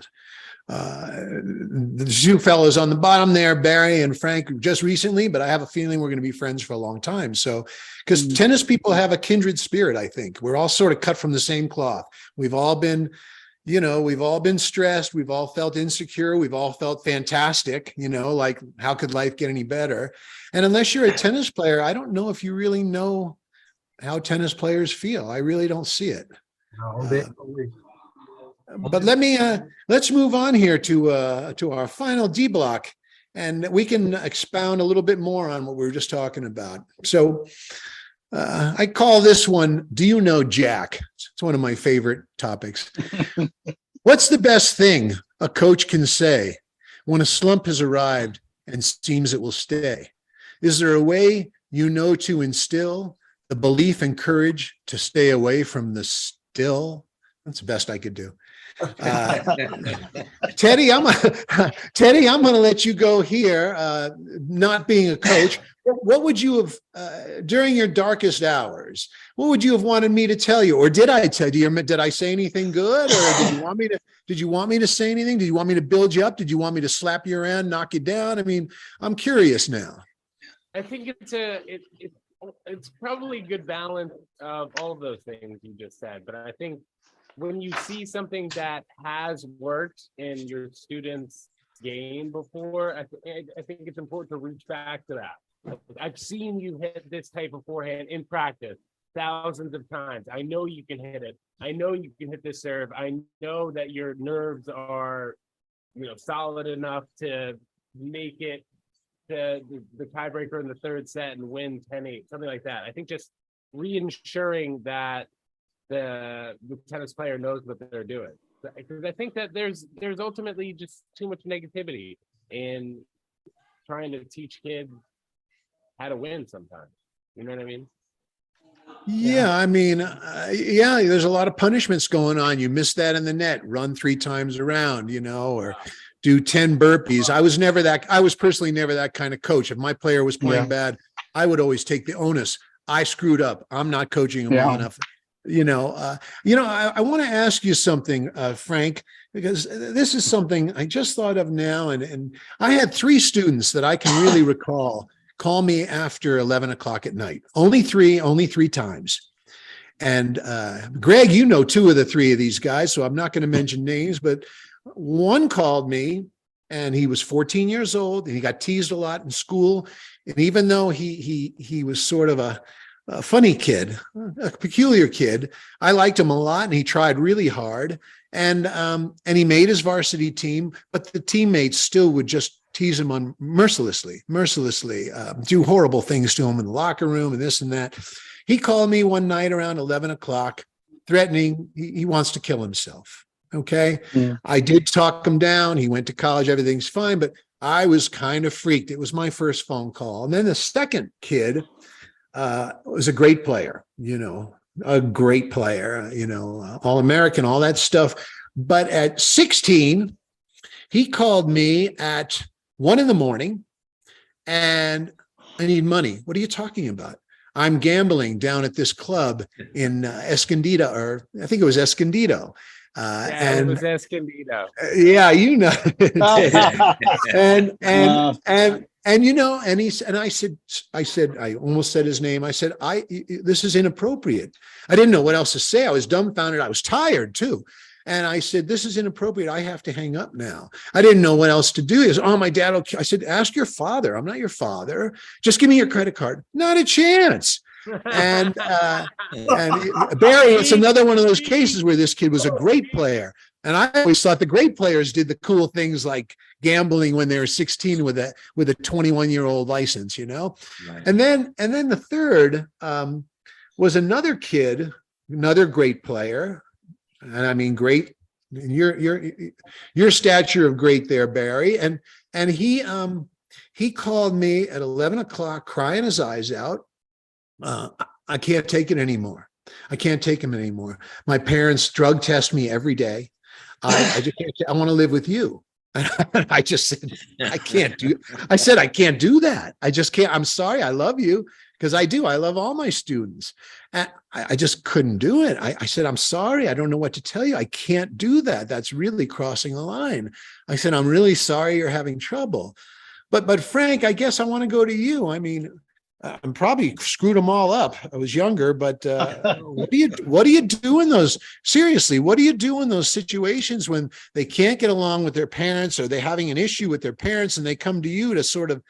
The two fellows on the bottom there, Barry and Frank, just recently, but I have a feeling we're going to be friends for a long time. So, because tennis people have a kindred spirit, I think we're all sort of cut from the same cloth. We've all been stressed. We've all felt insecure. We've all felt fantastic, like how could life get any better? And unless you're a tennis player, I don't know if you really know how tennis players feel. I really don't see it. No, But let's move on here to our final D block, and we can expound a little bit more on what we were just talking about. So I call this one, Do You Know Jack? It's one of my favorite topics. What's the best thing a coach can say when a slump has arrived and seems it will stay? Is there a way to instill the belief and courage to stay away from the still? That's the best I could do. Teddy, I'm going to let you go here. Not being a coach, what would you have during your darkest hours? What would you have wanted me to tell you, or did I tell you? Did I say anything good, or did you want me to? Did you want me to say anything? Did you want me to build you up? Did you want me to slap you around, knock you down? I mean, I'm curious now. I think it's probably a good balance of all of those things you just said, but I think when you see something that has worked in your students' game before, I think it's important to reach back to that. I've seen you hit this type of forehand in practice thousands of times. I know you can hit it. I know you can hit this serve. I know that your nerves are, solid enough to make it to the tiebreaker in the third set and win 10-8, something like that. I think just reinsuring that the tennis player knows what they're doing, because I think that there's ultimately just too much negativity in trying to teach kids how to win sometimes. You know what I mean? Yeah, I mean, there's a lot of punishments going on. You miss that in the net, run 3 times around, or do 10 burpees. I was personally never that kind of coach. If my player was playing bad, I would always take the onus. I screwed up. I'm not coaching him well enough. I want to ask you something, Frank, because this is something I just thought of now. And I had 3 students that I can really recall call me after 11 o'clock at night. Only three times. And Greg, 2 of the 3 of these guys, so I'm not going to mention names, but one called me and he was 14 years old and he got teased a lot in school. And even though he was sort of a funny kid, a peculiar kid, I liked him a lot and he tried really hard. And he made his varsity team, but the teammates still would just tease him mercilessly, do horrible things to him in the locker room and this and that. He called me one night around 11 o'clock, threatening he wants to kill himself. Okay. Yeah. I did talk him down. He went to college. Everything's fine, but I was kind of freaked. It was my first phone call. And then the second kid was a great player, a great player, All-American, all that stuff. But at 16, he called me at 1 a.m. and I need money. What are you talking about? I'm gambling down at this club in Escondido, or I think it was Escondido. It was Escondido. Yeah, I said, I almost said his name. I said, this is inappropriate. I didn't know what else to say. I was dumbfounded. I was tired too. And I said, this is inappropriate. I have to hang up now. I didn't know what else to do. He said, my dad will. I said, ask your father. I'm not your father. Just give me your credit card. Not a chance. And Barry, it's another one of those cases where this kid was a great player, And I always thought the great players did the cool things like gambling when they were 16 with a 21-year-old license, you know? Right. And then the third was another kid, another great player. And I mean, great, your stature of great there, Barry. And he called me at 11 o'clock crying his eyes out. I can't take it anymore. I can't take him anymore. My parents drug test me every day. I just can't, I want to live with you. And I just said, I can't do that. I just can't. I'm sorry. I love you because I do. I love all my students. And I just couldn't do it. I said, I'm sorry. I don't know what to tell you. I can't do that. That's really crossing the line. I said, I'm really sorry you're having trouble. But Frank, I guess I want to go to you. I mean, I'm probably screwed them all up. I was younger, but what do you do in those? Seriously, what do you do in those situations when they can't get along with their parents, or they're having an issue with their parents, and they come to you to sort of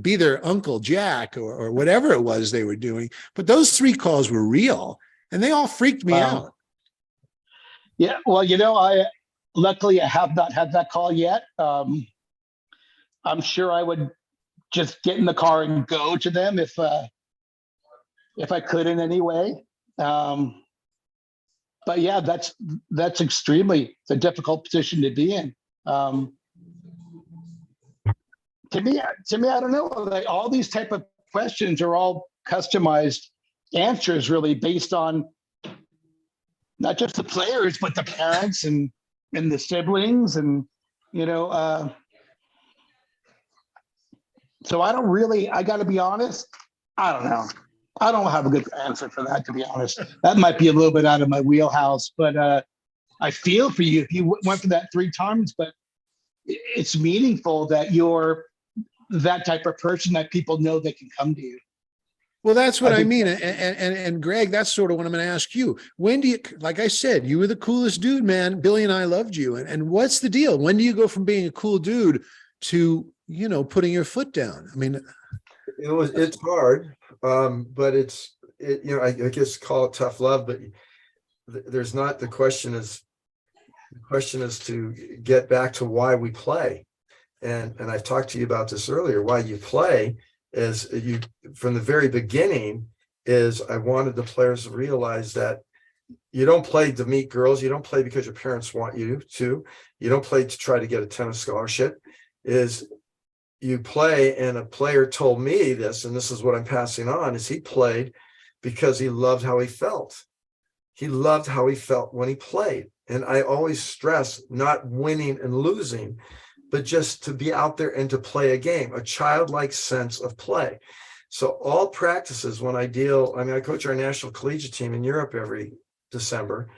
be their Uncle Jack or whatever it was they were doing? But those 3 calls were real, and they all freaked me out. Yeah, well, luckily I have not had that call yet. I'm sure I would just get in the car and go to them if I could in any way. But yeah, that's extremely a difficult position to be in. To me, I don't know. Like, all these type of questions are all customized answers, really based on not just the players, but the parents and the siblings, and so I got to be honest, I don't know. I don't have a good answer for that, to be honest. That might be a little bit out of my wheelhouse, but I feel for you. You went for that 3 times, but it's meaningful that you're that type of person that people know they can come to you. Well, that's what I mean. And Greg, that's sort of what I'm going to ask you. When do you, like I said, you were the coolest dude, man. Billy and I loved you. And what's the deal? When do you go from being a cool dude to, putting your foot down? I mean, it's hard, but I guess call it tough love, but there's not, the question is to get back to why we play. And I've talked to you about this earlier. Why you play is from the very beginning is I wanted the players to realize that you don't play to meet girls. You don't play because your parents want you to. You don't play to try to get a tennis scholarship. Is you play, and a player told me this, and this is what I'm passing on, is he played because he loved how he felt. He loved how he felt when he played. And I always stress not winning and losing, but just to be out there and to play a game, a childlike sense of play. So all practices when I coach our national collegiate team in Europe every December.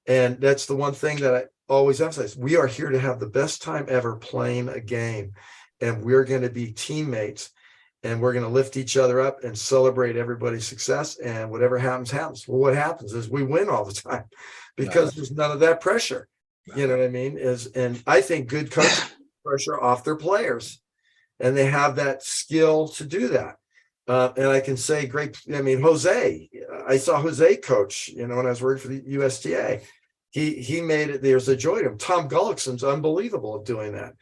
And that's the one thing that I always emphasize. We are here to have the best time ever playing a game. And we're going to be teammates, and we're going to lift each other up and celebrate everybody's success. And whatever happens, happens. Well, what happens is we win all the time because there's none of that pressure. You know what I mean? And I think good coaches put pressure off their players, and they have that skill to do that. And I can say Jose, I saw Jose coach, when I was working for the USTA, he made it, there's a joy to him. Tom Gullickson's unbelievable at doing that.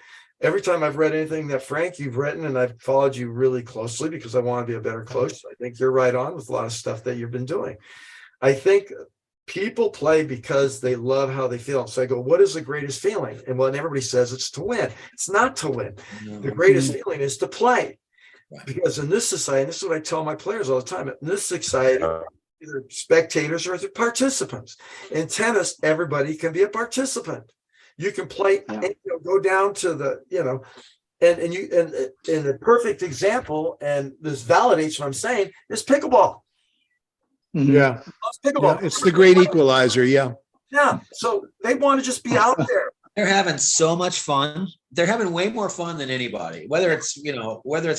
Every time I've read anything that Frank, you've written, and I've followed you really closely because I want to be a better coach. I think you're right on with a lot of stuff that you've been doing. I think people play because they love how they feel. So I go, what is the greatest feeling? And when everybody says it's to win, it's not to win. The greatest feeling is to play. Because in this society, this is what I tell my players all the time, in this society, either spectators or participants. In tennis, everybody can be a participant. You can play, and, go down to the, and a perfect example, and this validates what I'm saying, is pickleball. Yeah. Pickleball. Yeah, it's the great equalizer. Yeah. Yeah. So they want to just be out there. They're having so much fun. They're having way more fun than anybody, whether it's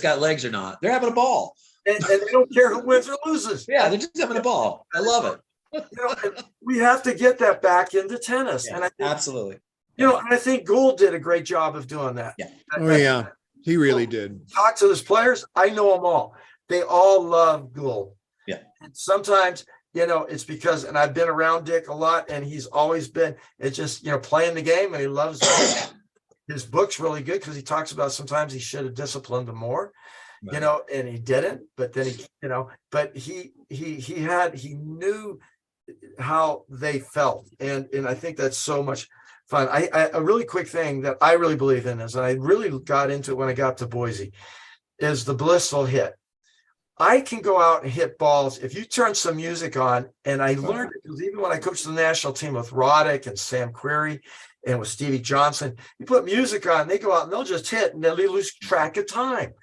got legs or not. They're having a ball. And they don't care who wins or loses. Yeah, they're just having a ball. I love it. And we have to get that back into tennis. Yeah, and I think, absolutely. and I think Gould did a great job of doing that. Yeah. Yeah, he really did. Talk to his players. I know them all. They all love Gould. Yeah. And sometimes it's because, and I've been around Dick a lot, and he's always been, it's just, playing the game, and he loves his book's really good because he talks about sometimes he should have disciplined them more, Right. and he didn't, but then but he knew how they felt. And I think that's so much fun. A really quick thing that I really believe in is, and I really got into it when I got to Boise, is the blissful hit. I can go out and hit balls if you turn some music on. And I learned it because even when I coached the national team with Roddick and Sam Querrey and with Stevie Johnson, you put music on, they go out and they'll just hit and they'll lose track of time.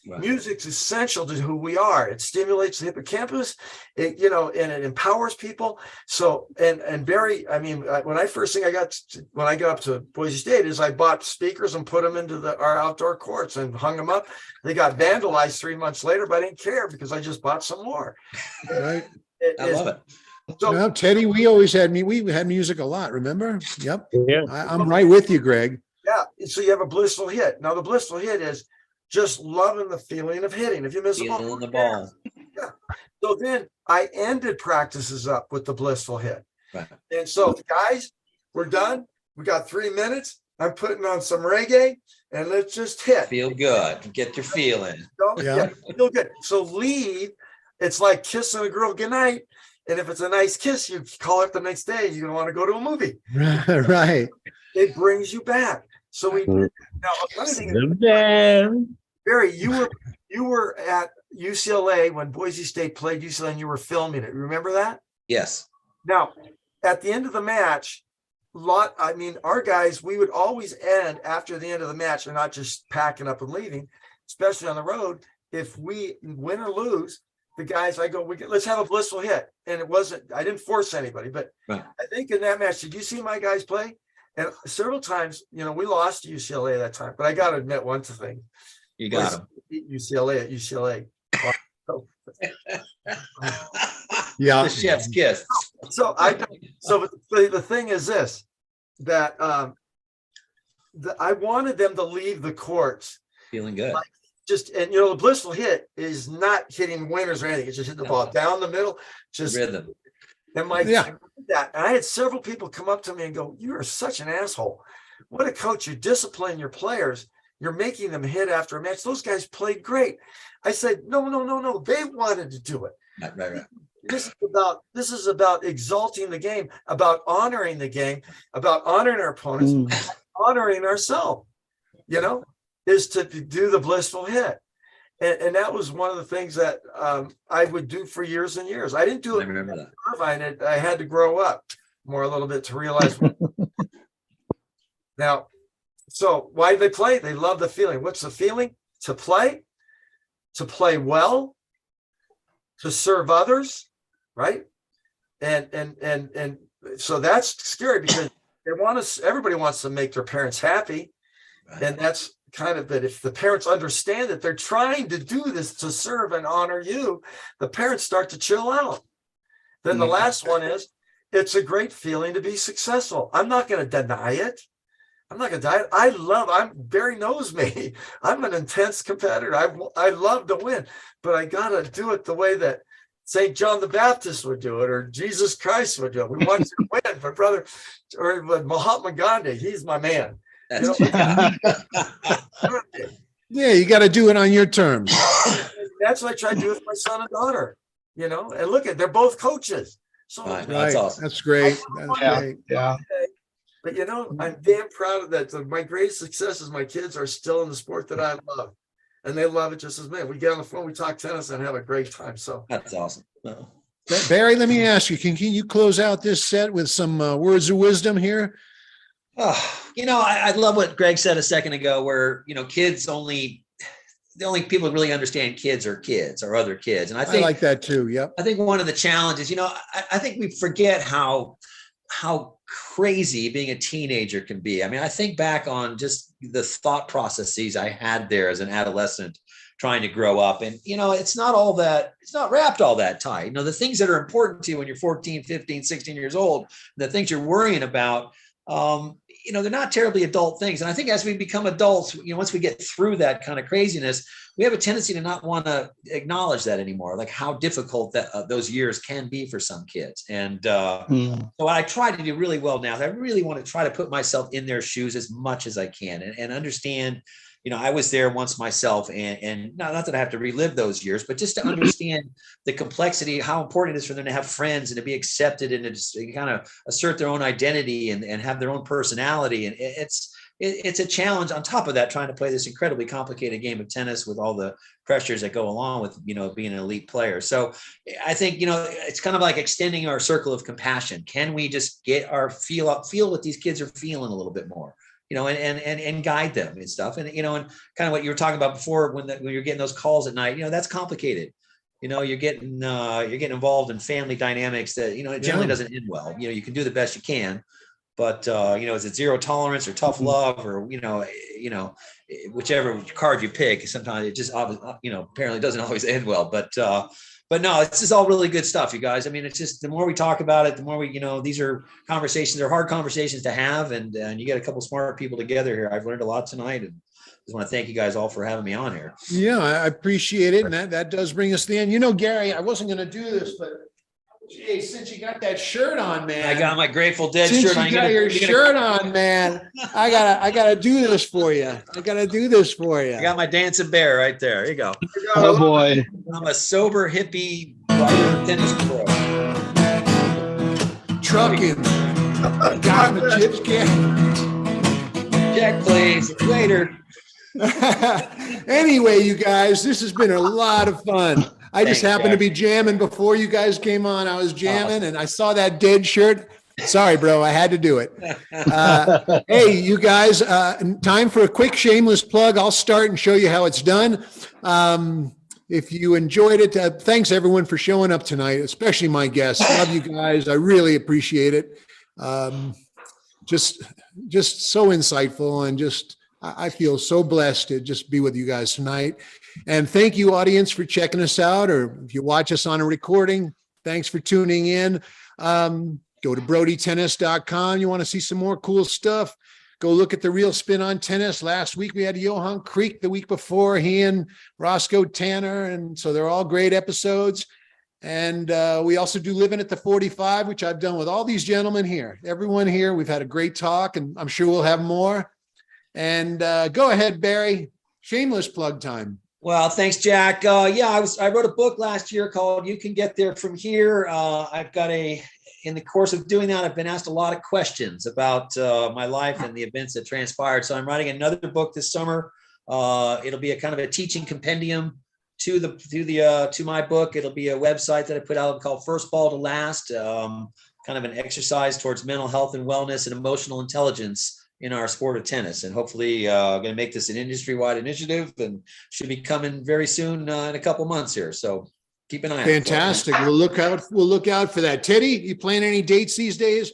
Right. Music's essential to who we are. It stimulates the hippocampus, and it empowers people. So, and Barry, I mean, when I got up to Boise State, is I bought speakers and put them into our outdoor courts and hung them up. They got vandalized 3 months later, but I didn't care because I just bought some more. Right. I love it. So, Teddy, we had music a lot. Remember? Yep. Yeah. I'm right with you, Greg. Yeah. So you have a blissful hit. Now the blissful hit is just loving the feeling of hitting. If you miss the ball. Yeah. So then I ended practices up with the blissful hit. Right. And so, guys, we're done. We got 3 minutes. I'm putting on some reggae and let's just hit. Feel good. Get your feeling. Yeah. Feel good. So leave. It's like kissing a girl goodnight. And if it's a nice kiss, you call it the next day. You're going to want to go to a movie. Right. It brings you back. So we now another thing. Barry, you were at UCLA when Boise State played UCLA and you were filming it. Remember that? Yes. Now, at the end of the match, our guys, we would always end after the end of the match and not just packing up and leaving, especially on the road. If we win or lose, the guys, I go, let's have a blissful hit. And I didn't force anybody, but right. I think in that match, did you see my guys play? And several times, we lost to UCLA that time, but I got to admit one thing. You got him. UCLA at UCLA. Yeah. The chef's kiss. So the thing is this, that I wanted them to leave the courts feeling good. The blissful hit is not hitting winners or anything. It's just hitting the ball down the middle, just rhythm. And I did that. And I had several people come up to me and go, "You are such an asshole. What a coach. You discipline your players. You're making them hit after a match. Those guys played great." I said, no. They wanted to do it. Right. This is about exalting the game, about honoring the game, about honoring our opponents, honoring ourselves, is to do the blissful hit. And that was one of the things that I would do for years and years. I didn't do it. I remember that. Irvine. I had to grow up more a little bit to realize. Now, so why do they play? They love the feeling. What's the feeling? To play well, to serve others, right? And so that's scary because everybody wants to make their parents happy. Right. And that's kind of that. If the parents understand that they're trying to do this to serve and honor you, the parents start to chill out. Then the last one is, it's a great feeling to be successful. I'm not going to deny it. Barry knows me. I'm an intense competitor. I love to win, but I got to do it the way that St. John the Baptist would do it, or Jesus Christ would do it. We want to win, but brother, or Mahatma Gandhi, he's my man. Yeah, you got to do it on your terms. That's what I try to do with my son and daughter, and look they're both coaches. So right. That's awesome. That's great. Great. Yeah. But I'm damn proud of that. My greatest success is my kids are still in the sport that I love, and they love it just as me. We get on the phone, we talk tennis, and have a great time. So that's awesome. Barry, let me ask you: Can you close out this set with some words of wisdom here? I love what Greg said a second ago, where kids the only people who really understand kids or other kids, and I like that too. Yep. I think one of the challenges, I think we forget how crazy being a teenager can be. I mean, I think back on just the thought processes I had there as an adolescent trying to grow up, and it's not wrapped all that tight. The things that are important to you when you're 14, 15, 16 years old, the things you're worrying about, they're not terribly adult things. And I think as we become adults, once we get through that kind of craziness, we have a tendency to not want to acknowledge that anymore, like how difficult that those years can be for some kids. And so what I try to do really well now is I really want to try to put myself in their shoes as much as I can and understand, I was there once myself, and not that I have to relive those years, but just to understand the complexity, how important it is for them to have friends and to be accepted and to just kind of assert their own identity and have their own personality. And it's a challenge on top of that, trying to play this incredibly complicated game of tennis with all the pressures that go along with, being an elite player. So I think, it's kind of like extending our circle of compassion. Can we just get our feel what these kids are feeling a little bit more? And guide them and stuff. And, and kind of what you were talking about before, when you're getting those calls at night, that's complicated. You're getting involved in family dynamics that, it generally doesn't end well. You can do the best you can, but, is it zero tolerance or tough love or, whichever card you pick, sometimes it just, apparently doesn't always end well, but no, it's just all really good stuff, you guys. I mean, it's just the more we talk about it, the more we, these are conversations, they're hard conversations to have. And you get a couple smart people together here. I've learned a lot tonight, and just want to thank you guys all for having me on here. Yeah, I appreciate it. And that does bring us to the end. Gary, I wasn't going to do this, but Jay, since you got that shirt on, man. I got my Grateful Dead since shirt on. You got your shirt on, man. I gotta do this for you. I got my dancing bear right there. Here you go. Oh boy. I'm a sober hippie writer, tennis pro. Trucking. Got my chips, Check, please. Later. Anyway, you guys, this has been a lot of fun. I just happened to be jamming before you guys came on. I was jamming and I saw that Dead shirt. Sorry, bro. I had to do it. Hey, you guys, time for a quick shameless plug. I'll start and show you how it's done. If you enjoyed it, thanks everyone for showing up tonight, especially my guests. Love you guys. I really appreciate it. Just so insightful, and I feel so blessed to just be with you guys tonight. And thank you, audience, for checking us out, or if you watch us on a recording, thanks for tuning in. Go to BroudyTennis.com. You want to see some more cool stuff, go look at The Real Spin on Tennis. Last week we had Johan Creek, the week before he and Roscoe Tanner, and so they're all great episodes. And we also do Living at the 45, which I've done with all these gentlemen here. Everyone here, we've had a great talk, and I'm sure we'll have more. And go ahead, Barry. Shameless plug time. Well, thanks, Jack. I wrote a book last year called You Can Get There From Here. In the course of doing that, I've been asked a lot of questions about my life and the events that transpired. So I'm writing another book this summer. It'll be a kind of a teaching compendium to my book. It'll be a website that I put out called First Ball to Last, kind of an exercise towards mental health and wellness and emotional intelligence in our sport of tennis. And hopefully going to make this an industry-wide initiative, and should be coming very soon in a couple months here. So keep an eye out. Fantastic. We'll look out for that. Teddy, you playing any dates these days?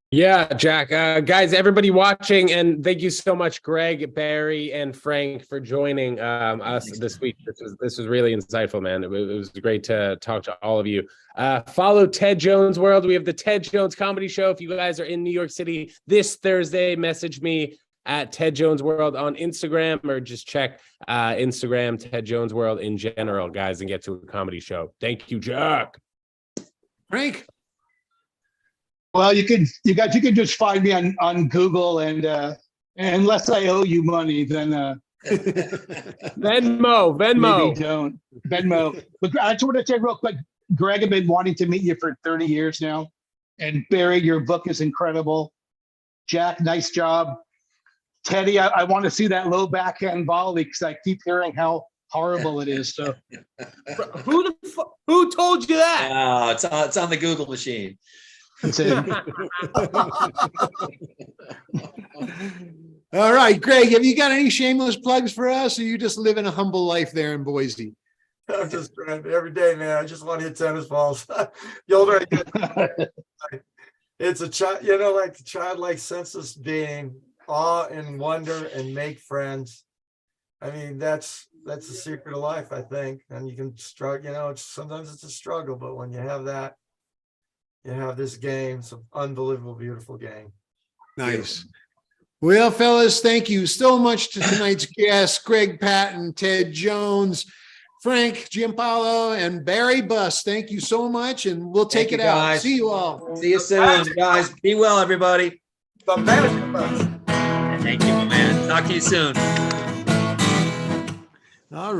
Yeah, Jack. Guys, everybody watching, and thank you so much, Greg, Barry, and Frank, for joining us this week. This was really insightful, man. It was great to talk to all of you. Follow Ted Jones World. We have the Ted Jones Comedy Show. If you guys are in New York City this Thursday, message me at Ted Jones World on Instagram, or just check Instagram, Ted Jones World in general, guys, and get to a comedy show. Thank you, Jack. Frank? Well, you can just find me on Google, and unless I owe you money, then Venmo. Maybe don't. Venmo. But I just want to say real quick, Greg, I've been wanting to meet you for 30 years now. And Barry, your book is incredible. Jack, nice job. Teddy, I want to see that low backhand volley, because I keep hearing how horrible it is. So who told you that? Oh, it's on the Google machine. All right, Greg, have you got any shameless plugs for us, or you just living a humble life there in Boise? I'm just trying every day, man. I just want to hit tennis balls. The older I get, it's a like the childlike sense of being, awe and wonder, and make friends. I mean, that's the secret of life, I think. And you can struggle, sometimes it's a struggle, but when you have that, you have this game. It's an unbelievable, beautiful game. Nice. Well, fellas, thank you so much to tonight's guests, Greg Patton, Ted Jones, Frank Giampaolo, and Barry Buss. Thank you so much, and we'll take Thank it you, out. guys. See you all. See you soon, guys. Be well, everybody. The Magic Bus. Thank you, my man. Talk to you soon. All right.